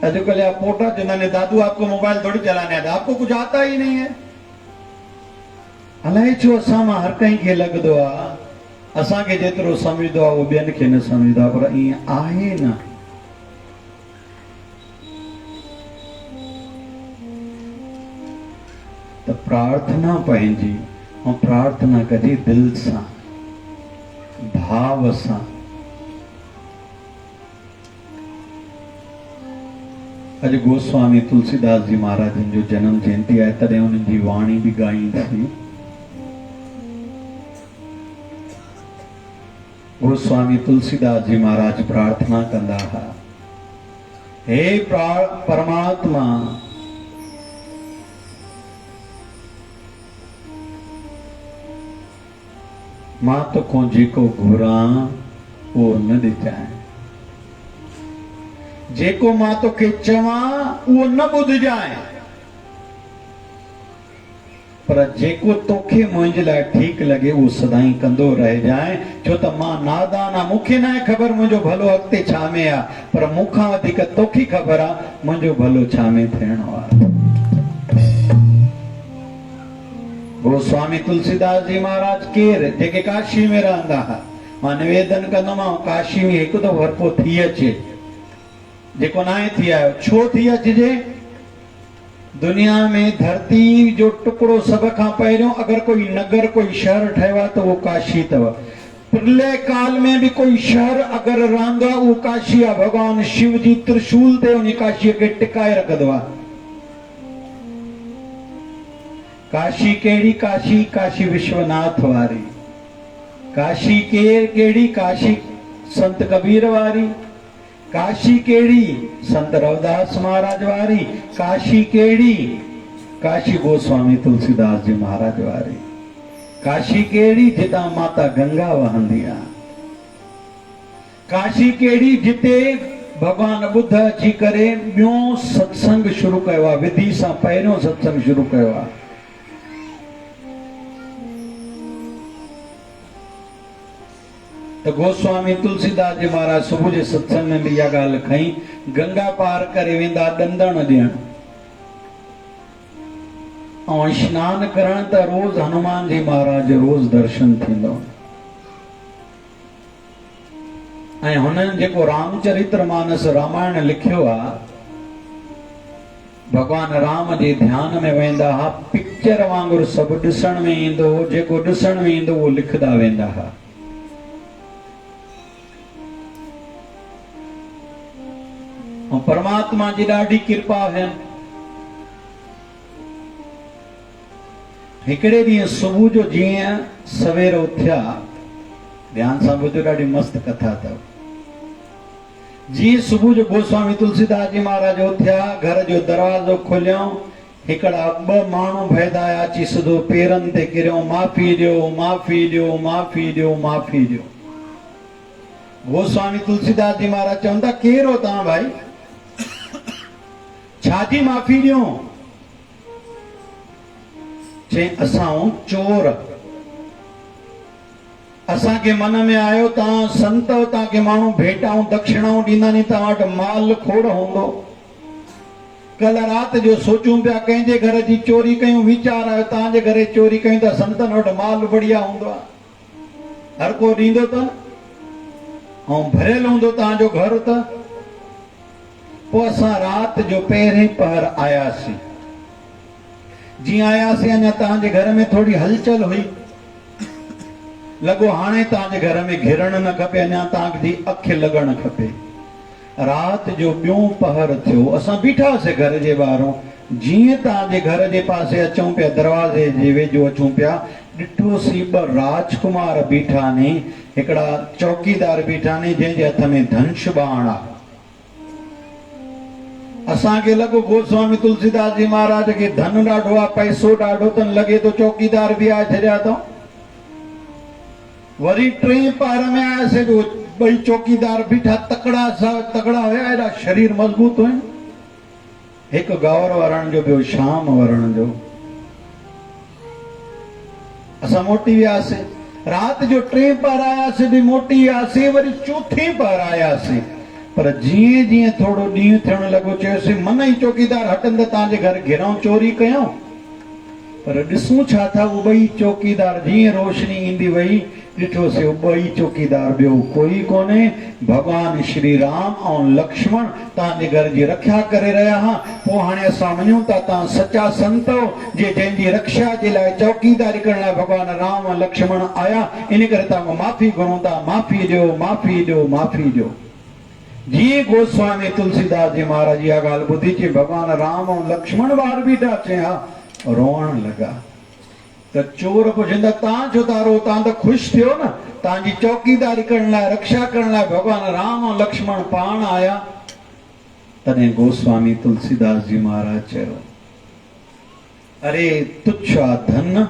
आजकल या पोटा जिन्होंने दादू आपको मोबाइल थोड़ी चलाने आता, आपको कुछ आता ही नहीं है। अलाए छो असां मां हर कंहिंखे लॻंदो आहे असांखे जेतिरो सम्झंदो आहे उहो ॿियनि खे न सम्झंदो आहे, पर ईअं आहे न। त प्रार्थना पंहिंजी ऐं प्रार्थना कजे दिल सां, भाव सां। अॼु गोस्वामी तुलसीदास जी महाराजन जो जन्म जयंती आहे, तॾहिं उन्हनि जी वाणी बि ॻाईंदी। गोस्वामी तुलसीदास जी महाराज प्रार्थना कंदा हुआ, हे परमात्मा, मां तोखो जेको घुरां उहो न ॾिजांइ, जेको मां तोखे चवां उहो न ॿुधजांइ, पर जेको तोखे मुंहिंजे लाइ ठीकु लॻे उहो सदाईं कंदो रहिजांइ। छो त मां नादान आहियां, मूंखे न आहे ख़बर मुंहिंजो भलो अॻिते छा में आहे, पर मूंखां वधीक तोखे ख़बर आहे मुंहिंजो भलो छा में थियणो आहे। गोस्वामी तुलसीदास जी महाराज केर? जेके काशी में रहंदा हुआ। मां निवेदन कंदोमांव काशी में हिकु दफ़ो हरको थी अचे, जेको नाहे थी आयो छो थी अचिजे। दुनिया में धरती जो टुकड़ो सब खां पहिरियों अगर कोई नगर कोई शहर ठहियो आहे त उहो काशी अथव। प्रलय काल में भी कोई शहर अगर रहंदो आहे उहो काशी आहे। भगवान शिव जी त्रिशूल ते उन काशीअ खे टिकाए रखंदो आहे। काशी कहिड़ी काशी? काशी विश्वनाथ वारी। काशी केड़ी? काशी संत कबीर वारी। काशी केड़ी? संत रविदास महाराज वारी। काशी केड़ी? काशी गोस्वामी तुलसीदास जी महाराज वारी। काशी केड़ी? जिता माता गंगा वहंदी आ। काशी केड़ी? जिते भगवान बुद्ध अची करे ॿियो सत्संग शुरू कयो आहे, विधि सां पहिरियों सत्संग शुरू कयो आहे। तो गोस्वामी तुलसीदास जी महाराज सुबह जे सत्संग में भी इहा ॻाल्हि खई। गंगा पार करे वेंदा ॾंदण ॾियण ऐं स्नान करण त रोज हनुमान जी महाराज जो रोज दर्शन थींदो। ऐं हुननि जेको रामचरितमानस रामायण लिखियो आहे, भगवान राम जे ध्यान में वेंदा हुआ। पिक्चर वांगुरु सभु ॾिसण में ईंदो हो। जेको ॾिसण में ईंदो उहो लिखंदा वेंदा हुआ। परमात्मा जी ॾाढी कृपा है। हिकिड़े ॾींहुं सुबुह जो जीअं सवेर उथिया, ध्यान सां ॿुधो, ॾाढी मस्त कथा अथव। जीअं सुबुह जो गोस्वामी तुलसीदास जी महाराज उथिया, घर जो दरवाज़ो खोलियो, हिकिड़ा ॿ माण्हू भैदा अची सिधो पेरनि ते किरियो, माफ़ी ॾियो, माफ़ी ॾियो, माफ़ी ॾियो, माफ़ी ॾियो। गोस्वामी तुलसीदास जी महाराज चवंदा, केरु हो तव्हां भाई? छाजी माफ़ी ॾियो? चई, असां चोर। असांखे मन में आयो तव्हां संत हो, तव्हांखे माण्हू भेटाऊं दक्षिणाऊं ॾींदा नी, तव्हां वटि माल खोड़ हूंदो। कल राति जो सोचूं पिया कंहिंजे घर जी चोरी कयूं, वीचार आयो तव्हांजे घरे चोरी कयूं त संतनि वटि माल बढ़िया हूंदो आहे, हर को ॾींदो त ऐं भरियल हूंदो तव्हांजो घर त। पोइ असां राति जो पहिरें पहर आयासीं। जीअं आयासीं अञा तव्हांजे घर में थोड़ी हलचल हुई। लॻो हाणे तव्हांजे घर में घिरण न खपे, अञा तव्हांजी अखि लॻणु खपे। राति जो ॿियों पहर थियो, असां बीठासीं घर जे ॿाहिरों। जीअं तव्हांजे घर जे पासे अचूं पिया, दरवाज़े जे वेझो अचूं पिया, ॾिठोसीं ॿ राजकुमार बीठा ने, हिकिड़ा चौकीदार बीठा ने, जंहिंजे हथ में धनुष बाण आहे। असांखे लॻो गोस्वामी तुलसीदास जी महाराज खे धन ॾाढो आहे, पैसो ॾाढो अथनि, लॻे थो चौकीदार बि आए छॾिया अथऊं। वरी टे पहर में आयासीं, जो ॿई चौकीदार बीठा, तकड़ा हुया, एॾा शरीर मज़बूत हुआ। हिकु गौर वरण जो, ॿियो शाम वरण जो। असां मोटी वियासीं। राति जो टे पहर आयासीं बि मोटी वियासीं, वरी चौथी पहर आयासीं। पर जीअं जीअं थोड़ो ॾींहुं थियण लॻो, चयोसीं मन ई चौकीदार हटनि त तव्हांजे घर घिरऊं चोरी कयूं। पर ॾिसूं छा था, उहे ॿई चौकीदार, जीअं रोशनी ईंदी वई, ॾिठोसीं उहे ॿई चौकीदार ॿियो कोई कोन्हे, भॻवान श्री राम ऐं लक्ष्मण तव्हांजे घर जी रक्षा करे रहिया हुआ। पोइ हाणे असां मञूं था तव्हां सचा संत हो, जंहिंजी रक्षा जे लाइ, चौकीदारी करण लाइ भॻवान राम ऐं लक्ष्मण आया। इन करे तव्हां माफ़ी घुरूं था, माफ़ी ॾियो, माफ़ी ॾियो, माफ़ी ॾियो। जीअं गोस्वामी तुलसीदास जी महाराज इहा ॻाल्हि ॿुधी, चई भॻवान राम ऐं लक्ष्मण ॿार बीठा, चई हा, रोअण लॻा। त चोर पुछंदा, तव्हां छो था रो? तव्हां त ख़ुशि थियो न, तव्हांजी चौकीदारी करण लाइ, रक्षा करण लाइ भॻवान राम ऐं लक्ष्मण पाण आया। तॾहिं गोस्वामी तुलसीदास जी महाराज चयो, अरे तुच्छ आहे धन,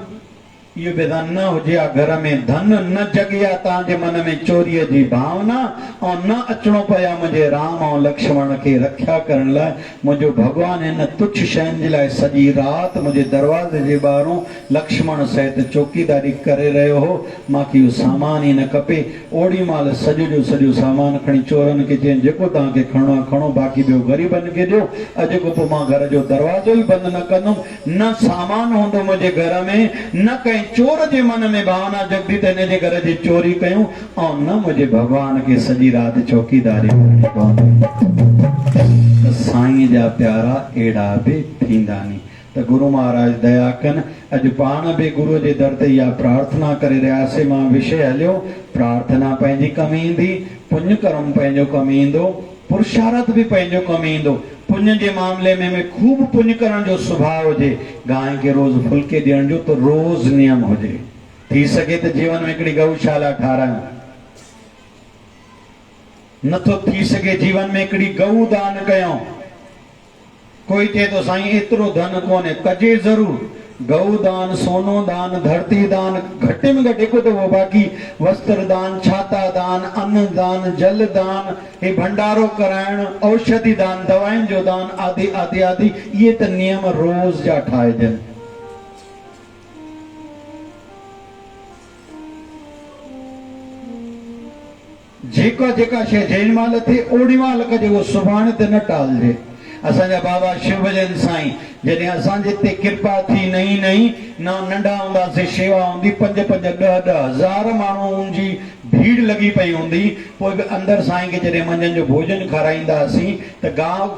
इहो बि धन न हुजे आ घर में, धन न जॻे आ तव्हांजे मन में चोरीअ जी भावना, ऐं न अचणो पए आ मुंहिंजे राम ऐं लक्ष्मण खे रक्षा करण लाइ। मुंहिंजो भॻवान हिन तुच्छ शयुनि जे लाइ सॼी राति मुंहिंजे दरवाज़े जे ॿाहिरों लक्ष्मण सहित चौकीदारी करे रहियो हो। मूंखे इहो सामान ई न खपे। ओड़ी महिल सॼो जो सॼो सामान खणी चोरनि खे चयईं, जेको तव्हांखे खणणो आहे खणो, बाक़ी ॿियो ग़रीबनि खे ॾियो। अॼु खां पोइ मां घर जो दरवाज़ो ई बंदि न कंदुमि। न सामान हूंदो मुंहिंजे घर में, न कंहिं चोर जे मन में भावना जगदी त हिन जे घर जी चोरी कयूं, ऐं न मुंहिंजे भॻवान खे सॼी राति चौकीदारी करणी पवंदी। जा प्यारा एड़ा भी थींदा नी। तो गुरु महाराज दया कन। अज पाण भी गुरु जे दर ते या प्रार्थना करे रहियासीं। मां विषय हलियो प्रार्थना पंहिंजी कम ईंदी, पुण्य कर्म पंहिंजो कम ईंदो, पुरुषार्थ भी पंहिंजो कम ईंदो। पुण्य जे मामले में खूब पुण्य करण जो स्वभाव हुजे। गांइ खे रोज फुल्के ॾियण जो तो रोज नियम हुजे। थी सके तो जीवन में हिकिड़ी गौशाला ठारायूं। नथो थी सके जीवन में हिकिड़ी गऊ दान कयूं। कोई चए तो साईं एतिरो धन कोन्हे, कजे जरूर। गऊ दान, सोनो दान, धरती दान, घटि में घटि हिकु दफ़ो। बाक़ी वस्त्र दान, छाता दान, अन्न दान, जल दान, हे भंडारो कराइण, औषधि दान, दवाउनि जो दान, आदि आदि आदि, इहे त नियम रोज़ जा ठाहिजनि। जेका जेका शइ जेॾी महिल थिए ओॾी महिल कजे, उहो सुभाणे ते न टालजे। असांजा बाबा शिवजन साईं जॾहिं असांजे हिते कृपा थी नई नई न नंढा हूंदासीं, शेवा हूंदी, 5-5, 10-10 हज़ार माण्हुनि जी भीड़ लगी पई हूंदी। पोइ बि अंदरि साईं खे जॾहिं मंझंदि जो भोजन खाराईंदासीं त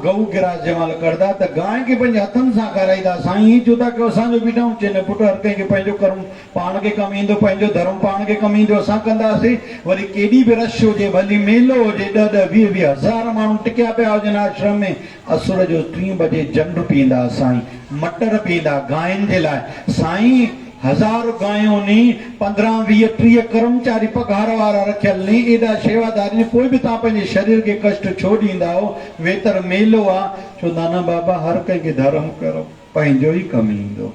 गऊ गिरास जंहिं महिल करदा त गांइ खे पंहिंजे हथनि सां खाराईंदा। साईं हीअ चओ था की असांजो बि न चए न पुटु, हर कंहिंखे पंहिंजो कर्म पाण खे कमु ईंदो, पंहिंजो धर्म पाण खे कमु ईंदो, असां कंदासीं। वरी केॾी बि रश हुजे, भली मेलो हुजे, 10-10, 20-20 हज़ार माण्हू टिकिया पिया हुजनि आश्रम में, असुर जो 3 बजे जंड पींदा साईं, मटर पींदा गांयुनि जे लाइ। साईं 1000 गायूं नी, 15-20-30 कर्मचारी पघार वारा रखियल नी, एॾा शेवादारी। पोइ बि तव्हां पंहिंजे शरीर खे कष्ट छो ॾींदा हो? वेतर मेलो आहे। चवंदा न बाबा, हर कंहिंखे धर्म करो, पंहिंजो ई कमु ईंदो।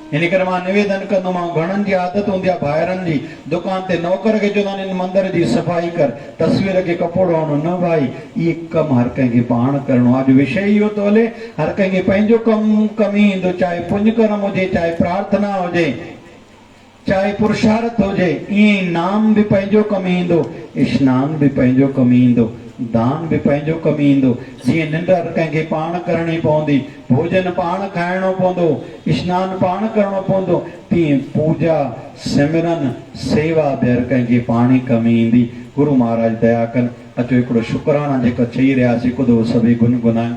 इन करे मां निवेदन कंदोमांव, घणनि जी आदत हूंदी आहे ॿाहिरनि जी, दुकान ते नौकर खे चवंदा आहिनि मंदर जी सफ़ाई कर, तस्वीर खे कपिड़ो हणो। न भाई, इहे कमु हर कंहिंखे पाण करिणो आहे। अॼु विषय इहो थो हले, हर कंहिंखे पंहिंजो कमु ईंदो, चाहे पुण्य कर्म हुजे, चाहे प्रार्थना हुजे, चाहे पुरुषार्थ हुजे। ईअं नाम बि पंहिंजो कमु ईंदो, स्नान बि पंहिंजो कमु ईंदो, दान बि पंहिंजो कमु ईंदो। जीअं निंड हर कंहिंखे पाण करणी पवंदी, भोजन पाण खाइणो पवंदो, स्नान पाण करिणो पवंदो, तीअं पूजा, सिमरन, सेवा बि हर कंहिंखे पाण ई कमु ईंदी। गुरु महाराज दया कनि। अचो हिकिड़ो शुकराना जेको चई रहियासीं, हिकु दफ़ो सभई गुनगुनायूं।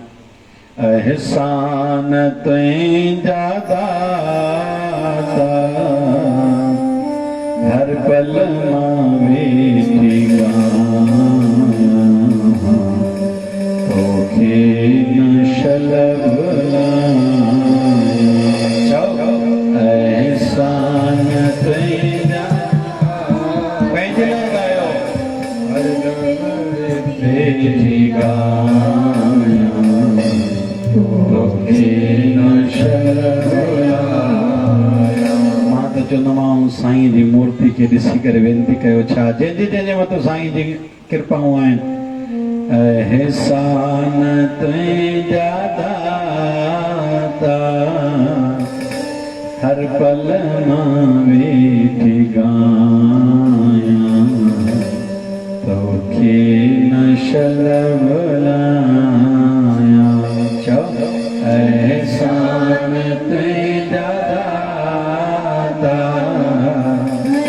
अहसान तुंहिंजा दाता, हर पल मां वेठी साईं जी मूर्ति खे ॾिसी करे वेनती कयो, छा जंहिंजे जंहिंजे मथां साईं जी कृपाऊं आहिनि। अहसान तुंहिंजा दाता, हर पल मां वेठी गायां, तोखे न शलभलायां। चओ, अहसान तुंहिंजा दाता,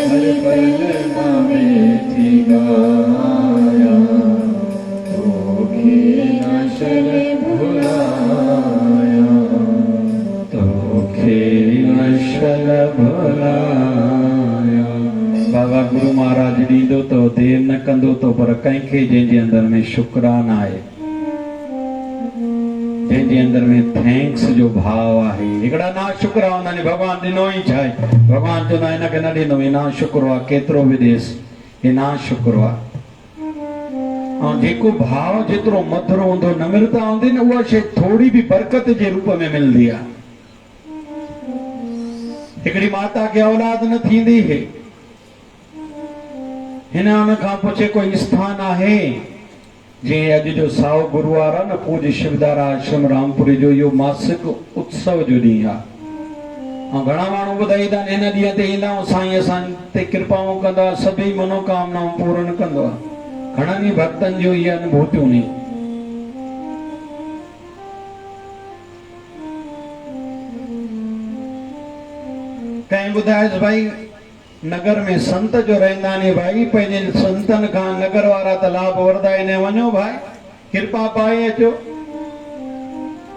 हर पल मां वेठी गायां, तोखे न शलभलायां, तोखे न शलभलायां। बाबा गुरु महाराज ॾींदो तो देर न कंदो तो, पर कंहिंखे जंहिंजे अंदर में शुक्राना आहे, जंहिंजे अंदर में थैंक्स जो भाव आहे। हिकिड़ा ना शुक्र हूंदा आहिनि, भॻवान ॾिनो ई छा आहे? भॻवान चवंदा हिनखे न ॾिनो, हे ना शुक्र आहे, केतिरो बि ॾेसि, हे ना शुक्र आहे। ऐं जेको भाव जेतिरो मधुर हूंदो, नम्रता हूंदी न, उहा शइ थोरी बि बरकत जे रूप में मिलंदी आहे। हिकिड़ी माता खे औलाद न थींदी है, हिन हुन खां पुछे कोई स्थान आहे? जीअं अॼु जो साओ गुरुवार आहे न, पूज्य शिवदारा आश्रम रामपुरी जो इहो मासिक उत्सव जो ॾींहुं आहे। ऐं घणा माण्हू ॿुधाईंदा आहिनि, हिन ॾींहं ते ईंदा ऐं साईं असां ते कृपाऊं कंदा, सभई मनोकामनाऊं पूर्ण कंदो आहे। घणनि ई भक्तनि जो इहे अनुभूतियूं नी। कंहिं ॿुधायसि भाई नगर में संत जो रहंदा आहिनि, भाई पंहिंजे संतनि खां नगर वारा त लाभ वठंदा आहिनि, वञो भाई कृपा पाए अचो।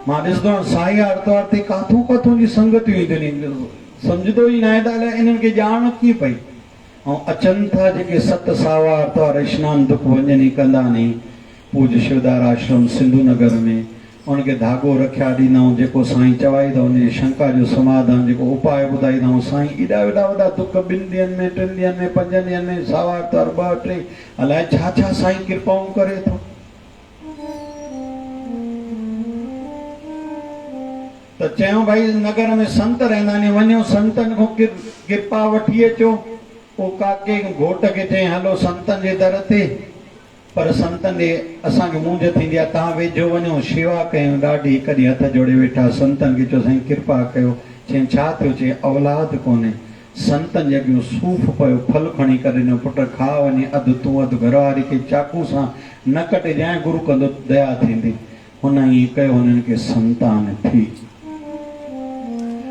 मां ॾिसंदो आहियां साई आर्तवार ते काथों काथों जी संगतियूं ईंदियूं आहिनि, सम्झंदो ई न आहे त अलाए इन्हनि खे ॼाण कीअं पई। ऐं अचनि था जेके 7 सावा आर्तवार स्नान दुख वञनि कंदा नी पूज्य शिवदार आश्रम सिंधु नगर में, उनखे धागो रखिया ॾींदाऊं, जेको साईं चवाईंदा उनजी शंका जो समाधान जेको उपाय ॿुधाईंदाऊं। साईं एॾा वॾा वॾा दुख 2 ॾींहंनि में 3 ॾींहंनि में 5 ॾींहंनि में सावा आर्तवार 2 3 अलाए छा छा साईं कृपाऊं करे थो। त चयूं भाई नगर में संत रहंदा आहिनि, वञो संतनि खां कृपा वठी अचो। पोइ काके घोट खे चई हलो संतनि जे दर ते, पर संतनि जे असांखे मूंझ थींदी आहे, तव्हां वेझो वञो शेवा कयूं। ॾाढी हिकु ॾींहुं हथ जोड़े वेठा संतनि खे चयो साईं कृपा कयो। चई छा थियो? चई औलाद कोन्हे। संतनि जे अॻियां सूफ़ पियो, फल खणी करे ॾिनो, पुट खा वञे, अधु तूं अधु घरवारी खे चाकू सां न कटे जांइ, गुरू कंदो दया थींदी। हुन ई कयो, हुननि खे संतान थी।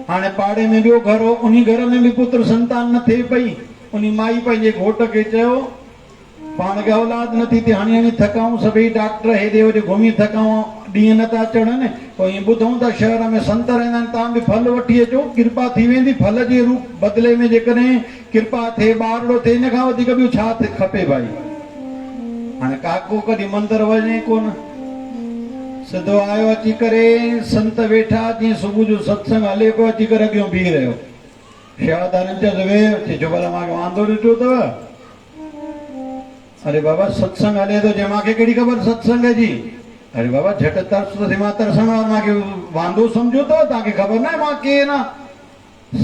हाणे पाड़े में ॿियो घर हो, उन घर में बि पुत्र संतान न थिए पई। उन माई पंहिंजे घोट खे चयो पाण खे औलाद नथी थिए, हाणे हाणे थकाऊं, सभई डॉक्टर हेॾे होॾे घुमी थकाऊं, ॾींहं नथा चढ़नि। पोइ ईअं ॿुधूं त शहर में संत रहंदा आहिनि, तव्हां बि फल वठी अचो, कृपा थी वेंदी। फल जे रूप बदिले में जेकॾहिं कृपा थिए, ॿारड़ो थिए, हिन खां वधीक ॿियो छा खपे भाई। हाणे काको कॾहिं मंदर वञे कोन, सिधो आयो अची करे, संत वेठा, जीअं सुबुह जो सत्संग हले पियो, अची करे अॻियां बीह रहियो। शेवादारनि चयो वे, चयो भला मूंखे वांदो ॾिठो अथव? अरे बाबा सत्संग हले थो, जे मूंखे कहिड़ी ख़बर सत्संग जी? अरे बाबा झटि तरस थी, मां तरसण वारो, मूंखे वांदो सम्झो अथव? तव्हांखे ख़बर न आहे मां केरु आहे?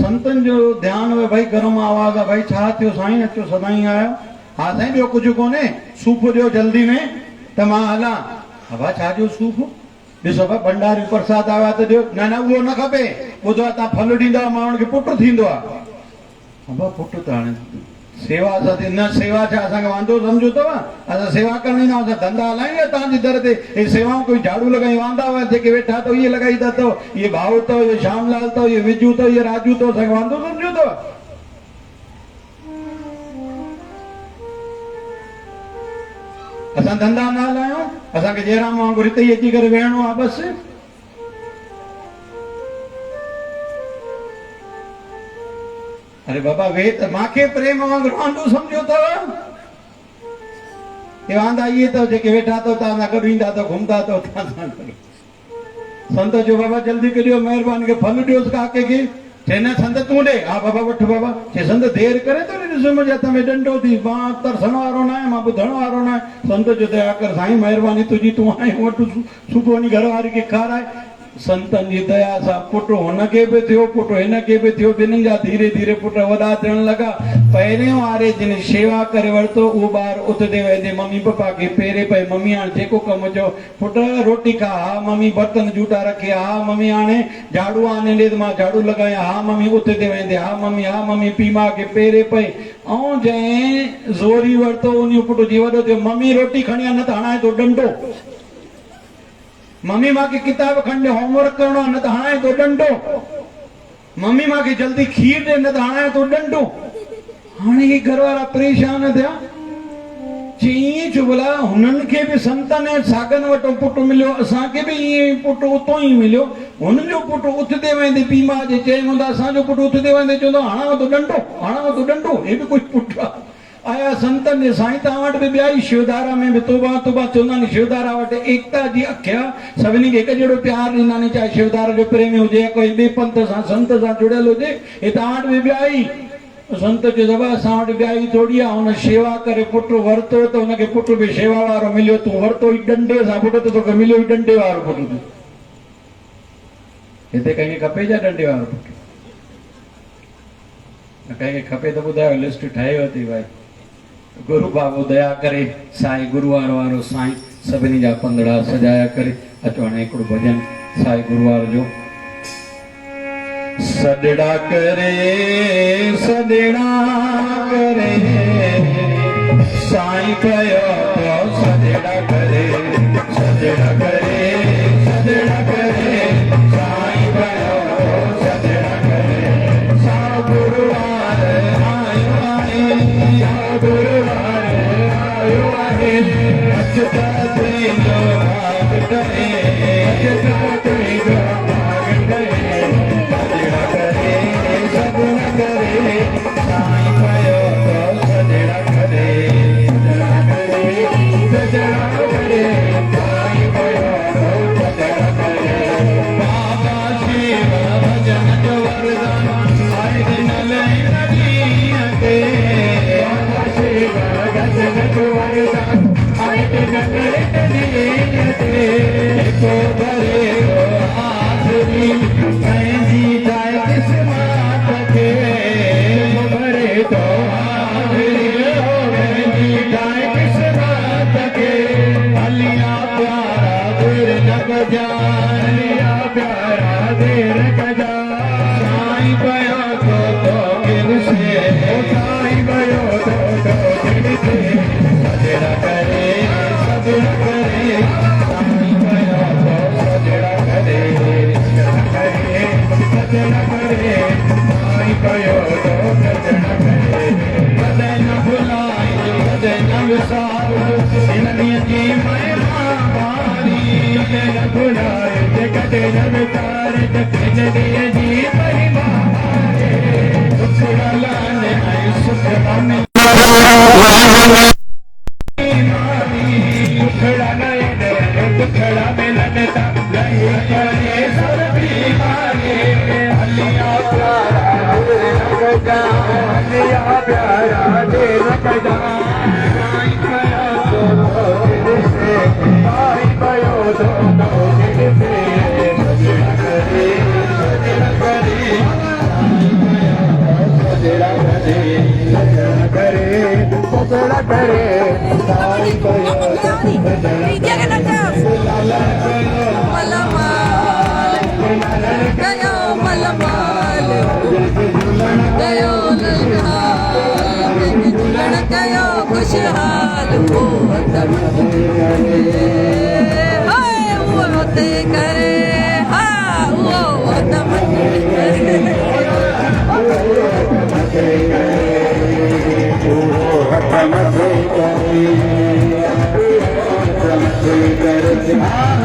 संतनि जो ध्यानु हुयो, भाई गरम आवाज़ आहे, भाई छा थियो साईं? अचो सदाईं आयो। हा साईं ॿियो कुझु कोन्हे, सूफ़ ॾियो जल्दी में त मां हलां। बाबा छा ॾियो सूफ़? ॾिसो भाई भंडारी प्रसाद आयो आहे त ॾियो। न न उहो न खपे, ॿुधो आहे तव्हां फल ॾींदव, मां हुनखे पुटु थींदो आहे। बाबा पुटु त हाणे सेवा सां न, सेवा छा असांखे वांदो सम्झो अथव? असां सेवा करण ईंदा आहियूं, असां धंधा हलायूं तव्हांजी दर ते। हे सेवाऊं कोई झाड़ू लॻाई वांदा हुआ जेके वेठा अथव इहे लॻाईंदा अथव, इहे भाऊ अथव, इहे श्यामलाल अथव, इहे विजू अथव, इहे राजू अथव, असांखे वांदो सम्झो अथव? असां धंधा न हलायूं, असांखे जयराम वांगुरु हिते ई अची करे वेहणो आहे बसि। अरे बाबा वे त मूंखे प्रेम वांगुरु वांदो सम्झो अथव? हे वांदा इहे अथव जेके वेठा अथव, तव्हां सां गॾु ईंदा अथव, घुमंदा अथव तव्हां सां गॾु। संत जो बाबा जल्दी करियो, महिरबानी खे फल ॾियोसि काके खे। चए न संत तूं ॾे। हा बाबा वठि बाबा। चए संत देरि करे थो ॾिसो मुंहिंजे हथ में डंडो थी, मां तरसण वारो न आहियां, मां ॿुधण वारो न आहियां। संत जो दया कर साईं, महिरबानी तुंहिंजी, तूं हाणे वटि सुबुह वञी घरवारी खे खाराए। संतनि जी दया सां पुटु हुनखे बि थियो, पुटु हिनखे बि थियो, ॿिन्हिनि जा धीरे धीरे पुट वॾा थियण लॻा। पहिरियों वारे जिन शेवा करे वरितो उहो ॿार उथंदे वेंदे मम्मी पप्पा खे पेरे पए, मम्मी हाणे जेको कमु चयो, पुट रोटी खा, हा मम्मी बर्तन जूठा रखे, हा मम्मी हाणे झाड़ू आने ॾे त मां झाड़ू लॻायां, हा मम्मी उथंदे वेंदे, हा मम्मी पीउ माउ खे पेरे पए। ऐं जंहिं ज़ोरी वरितो उन पुटु जी वॾो थियो, मम्मी रोटी खणी आ, न त हणाए थो डंडो। मम्मी मूंखे किताब खणी ॾे, होमवर्क करणो आहे, न त हणाए थो डंडो। मम्मी मूंखे जल्दी खीर ॾे, न त हणाए थो डंडो। हाणे ही घर वारा परेशान थिया। चई छो भला हुननि खे बि संतनि ऐं सागनि वटि पुटु मिलियो, असांखे बि ईअं पुटु उतो ई मिलियो। हुननि जो पुटु उथंदे वेंदे पीउ माउ जे चए हूंदा, असांजो पुटु उथंदे वेंदे चवंदो हणां थो डंडो, हणां थो डंडो। हे बि कुझु पुटु आहे। आया संतनि जे साईं तव्हां वटि बि ॿिया ई शिवधारा में बि तोबा तोबा चवंदा आहिनि, शिवधारा वटि एकता जी अख्या, सभिनी खे हिकु जहिड़ो प्यार ॾींदा आहिनि, चाहे शिवधारा जो प्रेमी हुजे, कोई ॿिए पंथ सां संत सां जुड़ियल हुजे। हे तव्हां वटि बि ॿिया ई संत जो दबा, असां वटि ॿिया ई थोड़ी आहे। हुन शेवा करे पुटु वरितो त हुनखे पुटु बि शेवा वारो मिलियो। तूं वरितो ई डंडे सां पुटु, त तोखे मिलियो ई डंडे वारो पुटु। हिते कंहिंखे खपे छा डंडे वारो पुटु? कंहिंखे खपे त ॿुधायो, लिस्ट ठाहियो थी भाई। गुरु बाबू दया करे, साईं गुरुवार वारो साईं सभिनी जा पंदड़ा सजाया करे। अचो हाणे हिकिड़ो भॼन साईं गुरुवार जो। सदड़ा करे सदड़ा करे साईं कयो, सदड़ा करे सदड़ा करे सदड़ा करे साईं कयो, सदड़ा करे। सा गुरुवार आयो आहे, गुरुवार आयो आहे, अचता करे कोई जो भाग करे सजड़ा करे सब न करे साईं पयो तो सजड़ा करे सजड़ा करे साईं पयो तो सजड़ा करे बाबा शिव भजन जो वरदान आए दिन लई नदियां के बाबा शिव भजन जो वरदान आए दिन लई नदियां के को भरे को आखरी कैसी जाए किस्मत के को भरे तो आखरी हो कैसी जाए किस्मत के अलिया प्यारा देर न जान अलिया प्यारा देर न जान साईं पयो तो दिल से साईं पयो तो दिल से सजड़ा करे सजड़ा करे साईं पयो तो सजड़ा करे सजड़ा करे साईं पयो तो सजड़ा करे कदे न भुलाए कदे न विसार इन्हीं जी महिमा बारी कदे न भुलाए कदे न विसार इन्हीं जी महिमा बारी सुख लाने आई सुख लाने दुखड़ा नहीं दे दुखड़ा मिलनता नहीं करे सब बीमारी अलिया प्यारा देर का अलिया प्यारा देर का साईं पयो तो दिल से साईं पयो तो दिल से सजड़ा करे सजड़ा करे सजड़ा करे सजड़ा करे सजड़ा करे साईं पयो खुशहाल वो होते करे हाँ वो प्यार